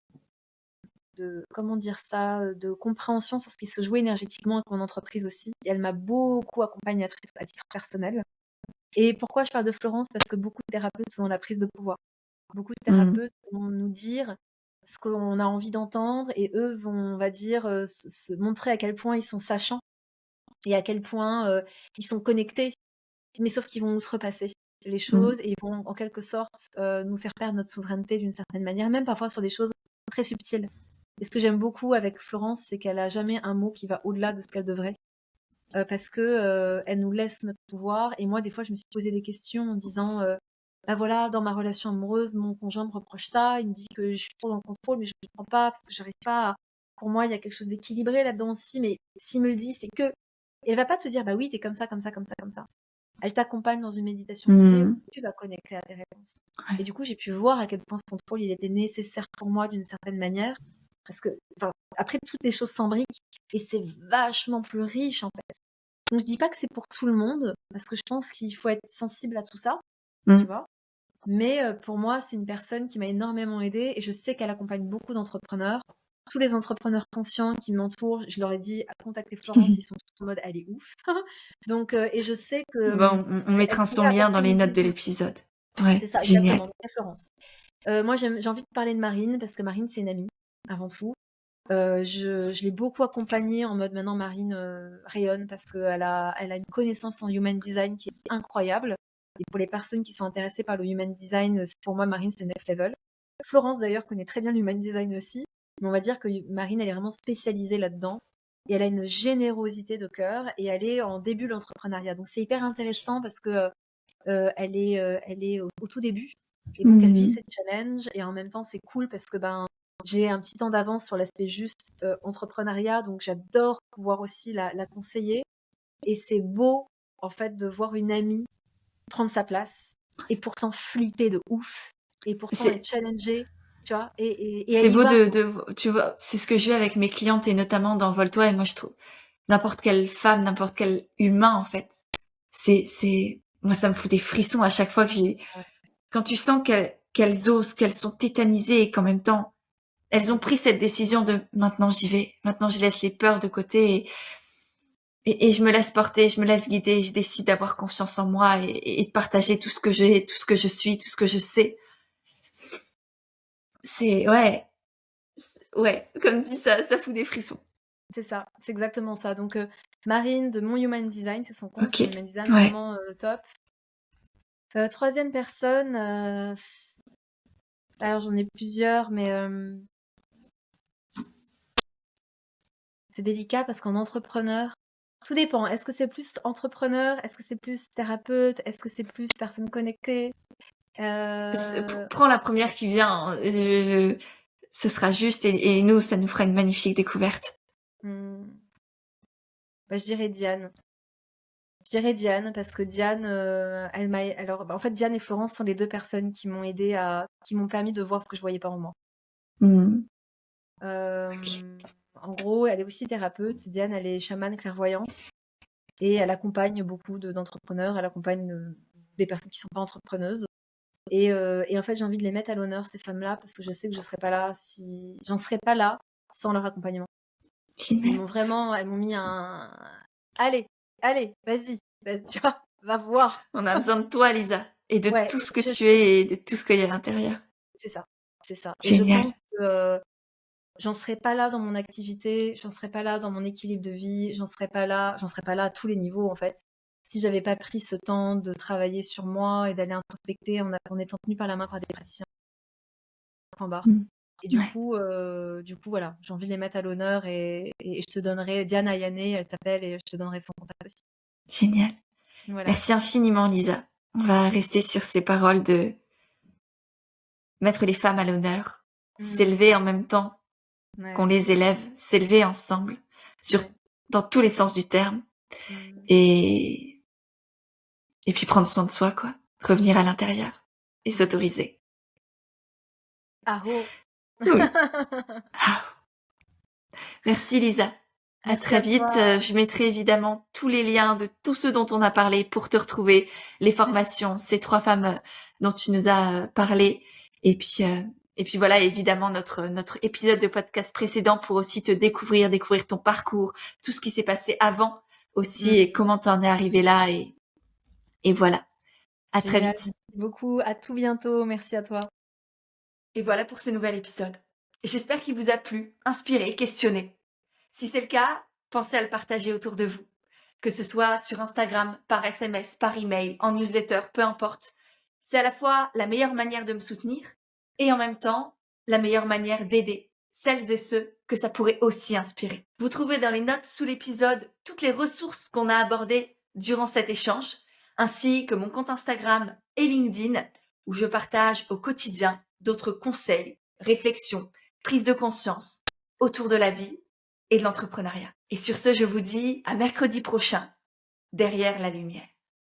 [SPEAKER 2] comment dire ça? De compréhension sur ce qui se jouait énergétiquement avec mon entreprise aussi. Et elle m'a beaucoup accompagnée à titre personnel. Et pourquoi je parle de Florence? Parce que beaucoup de thérapeutes sont dans la prise de pouvoir. Beaucoup de
[SPEAKER 1] Mmh.
[SPEAKER 2] thérapeutes vont nous dire ce qu'on a envie d'entendre et eux vont, on va dire, se montrer à quel point ils sont sachants et à quel point, ils sont connectés, mais sauf qu'ils vont outrepasser les
[SPEAKER 1] Mmh.
[SPEAKER 2] choses et ils vont en quelque sorte, nous faire perdre notre souveraineté d'une certaine manière, même parfois sur des choses très subtiles. Et ce que j'aime beaucoup avec Florence, c'est qu'elle a jamais un mot qui va au-delà de ce qu'elle devrait, parce que, elle nous laisse notre pouvoir et moi des fois je me suis posé des questions en disant, bah, voilà, dans ma relation amoureuse, mon conjoint me reproche ça, il me dit que je suis trop dans le contrôle, mais je ne comprends pas parce que j'arrive pas à pour moi, il y a quelque chose d'équilibré là-dedans aussi, mais s'il me le dit, c'est que et elle va pas te dire: «Bah oui, tu es comme ça, comme ça, comme ça, comme ça». Elle t'accompagne dans une méditation guidée où
[SPEAKER 1] Mmh.
[SPEAKER 2] tu vas connecter à tes réponses.
[SPEAKER 1] Ouais.
[SPEAKER 2] Et du coup, j'ai pu voir à quel point ce contrôle, il était nécessaire pour moi d'une certaine manière. Parce que, enfin, après, toutes les choses s'embriquent et c'est vachement plus riche, en fait. Donc, je dis pas que c'est pour tout le monde, parce que je pense qu'il faut être sensible à tout ça, tu
[SPEAKER 1] Mmh.
[SPEAKER 2] vois. Mais pour moi, c'est une personne qui m'a énormément aidée et je sais qu'elle accompagne beaucoup d'entrepreneurs. Tous les entrepreneurs conscients qui m'entourent, je leur ai dit: «Ah, contactez Florence», ils sont tous en mode: «Elle est ouf». Donc et je sais que,
[SPEAKER 1] Bon, on
[SPEAKER 2] elle
[SPEAKER 1] mettra son
[SPEAKER 2] pourrait
[SPEAKER 1] lien dans
[SPEAKER 2] apporter
[SPEAKER 1] les
[SPEAKER 2] une
[SPEAKER 1] notes de
[SPEAKER 2] vision.
[SPEAKER 1] l'épisode.
[SPEAKER 2] C'est
[SPEAKER 1] Ouais,
[SPEAKER 2] ça,
[SPEAKER 1] génial.
[SPEAKER 2] exactement, donc Florence. Moi, j'ai envie de parler de Marine parce que Marine, c'est une amie, avant tout. Je l'ai beaucoup accompagnée en mode maintenant Marine, rayonne parce qu'elle a une connaissance en human design qui est incroyable. Et pour les personnes qui sont intéressées par le human design, pour moi, Marine, c'est next level. Florence, d'ailleurs, connaît très bien l'human design aussi. Mais on va dire que Marine, elle est vraiment spécialisée là-dedans. Et elle a une générosité de cœur. Et elle est en début de l'entrepreneuriat. Donc, c'est hyper intéressant parce que elle est au tout début. Et donc, elle vit
[SPEAKER 1] Mhm.
[SPEAKER 2] cette challenge. Et en même temps, c'est cool parce que j'ai un petit temps d'avance sur l'aspect juste entrepreneuriat. Donc, j'adore pouvoir aussi la conseiller. Et c'est beau, en fait, de voir une amie prendre sa place et pourtant flipper de ouf et pourtant être
[SPEAKER 1] C'est,
[SPEAKER 2] challengée, tu vois, et elle
[SPEAKER 1] c'est
[SPEAKER 2] y
[SPEAKER 1] beau
[SPEAKER 2] va.
[SPEAKER 1] tu vois, c'est ce que je vis avec mes clientes et notamment dans Vole-toi. Et moi, je trouve n'importe quelle femme, n'importe quel humain, en fait. Moi, ça me fout des frissons à chaque fois
[SPEAKER 2] Ouais,
[SPEAKER 1] quand tu sens qu'elles osent, qu'elles sont tétanisées et qu'en même temps, elles ont
[SPEAKER 2] c'est ça.
[SPEAKER 1] pris cette décision de maintenant j'y vais, maintenant je laisse les peurs de côté et je me laisse porter, je me laisse guider, je décide d'avoir confiance en moi et de partager tout ce que j'ai, tout ce que je suis, tout ce que je sais. C'est, ouais, comme dit ça fout des frissons.
[SPEAKER 2] C'est ça, c'est exactement ça. Donc, Marine de Mon Human Design, c'est son compte,
[SPEAKER 1] Ok,
[SPEAKER 2] Mon Human Design,
[SPEAKER 1] ouais.
[SPEAKER 2] vraiment top. Troisième personne, alors j'en ai plusieurs, mais c'est délicat parce qu'en entrepreneur, tout dépend. Est-ce que c'est plus entrepreneur? Est-ce que c'est plus thérapeute? Est-ce que c'est plus personne connectée? Euh,
[SPEAKER 1] Prends la première qui vient, hein. Ce sera juste et nous, ça nous fera une magnifique découverte.
[SPEAKER 2] hmm, je dirais Diane. Je dirais Diane parce que Diane, elle m'a. Alors, en fait, Diane et Florence sont les deux personnes qui m'ont aidé qui m'ont permis de voir ce que je voyais pas en moi.
[SPEAKER 1] Hmm. Ok.
[SPEAKER 2] En gros, elle est aussi thérapeute. Diane, elle est chamane clairvoyante et elle accompagne beaucoup d'entrepreneurs. Elle accompagne des personnes qui sont pas entrepreneuses. Et en fait, j'ai envie de les mettre à l'honneur, ces femmes-là, parce que je sais que je serais pas là j'en serais pas là sans leur accompagnement.
[SPEAKER 1] Génial.
[SPEAKER 2] Elles m'ont mis allez, allez, vas-y, tu vois, va voir.
[SPEAKER 1] On a besoin de toi, Lisa, et de
[SPEAKER 2] Ouais,
[SPEAKER 1] tout
[SPEAKER 2] et
[SPEAKER 1] ce que
[SPEAKER 2] je
[SPEAKER 1] tu
[SPEAKER 2] sais,
[SPEAKER 1] es et de tout ce qu'il y a à l'intérieur.
[SPEAKER 2] c'est ça, c'est ça. Et je
[SPEAKER 1] Génial.
[SPEAKER 2] pense que j'en serais pas là dans mon activité, j'en serais pas là dans mon équilibre de vie, j'en serais pas là à tous les niveaux en fait. Si j'avais pas pris ce temps de travailler sur moi et d'aller introspecter en étant tenue par la main par des praticiens, point barre.
[SPEAKER 1] Mm.
[SPEAKER 2] Et
[SPEAKER 1] Ouais,
[SPEAKER 2] du coup, voilà, j'ai envie de les mettre à l'honneur et je te donnerai Diane Ayane, elle s'appelle, et je te donnerai son contact aussi.
[SPEAKER 1] génial.
[SPEAKER 2] Voilà.
[SPEAKER 1] Merci infiniment, Lisa. On va rester sur ces paroles de mettre les femmes à l'honneur,
[SPEAKER 2] Mhm.
[SPEAKER 1] s'élever en même temps qu'on
[SPEAKER 2] Ouais,
[SPEAKER 1] les élève, s'élever ensemble, sur,
[SPEAKER 2] ouais.
[SPEAKER 1] dans tous les sens du terme,
[SPEAKER 2] Mhm.
[SPEAKER 1] et, et puis prendre soin de soi, quoi. Revenir à l'intérieur et
[SPEAKER 2] Mhm.
[SPEAKER 1] s'autoriser.
[SPEAKER 2] Aho.
[SPEAKER 1] Oui. Ah, merci, Lisa. À
[SPEAKER 2] Merci
[SPEAKER 1] très
[SPEAKER 2] à
[SPEAKER 1] vite.
[SPEAKER 2] toi.
[SPEAKER 1] Je mettrai évidemment tous les liens de tout ce dont on a parlé pour te retrouver, les formations, ces 3 femmes dont tu nous as parlé. Et puis voilà, évidemment, notre épisode de podcast précédent pour aussi te découvrir ton parcours, tout ce qui s'est passé avant aussi
[SPEAKER 2] Mhm.
[SPEAKER 1] et comment t'en es arrivé là. Et voilà. À très
[SPEAKER 2] Génial.
[SPEAKER 1] vite.
[SPEAKER 2] Merci beaucoup. À tout bientôt. Merci à toi.
[SPEAKER 1] Et voilà pour ce nouvel épisode. J'espère qu'il vous a plu, inspiré, questionné. Si c'est le cas, pensez à le partager autour de vous. Que ce soit sur Instagram, par SMS, par email, en newsletter, peu importe. C'est à la fois la meilleure manière de me soutenir et en même temps la meilleure manière d'aider celles et ceux que ça pourrait aussi inspirer. Vous trouvez dans les notes sous l'épisode toutes les ressources qu'on a abordées durant cet échange, ainsi que mon compte Instagram et LinkedIn où je partage au quotidien d'autres conseils, réflexions, prises de conscience autour de la vie et de l'entrepreneuriat. Et sur ce, je vous dis à mercredi prochain, derrière la lumière.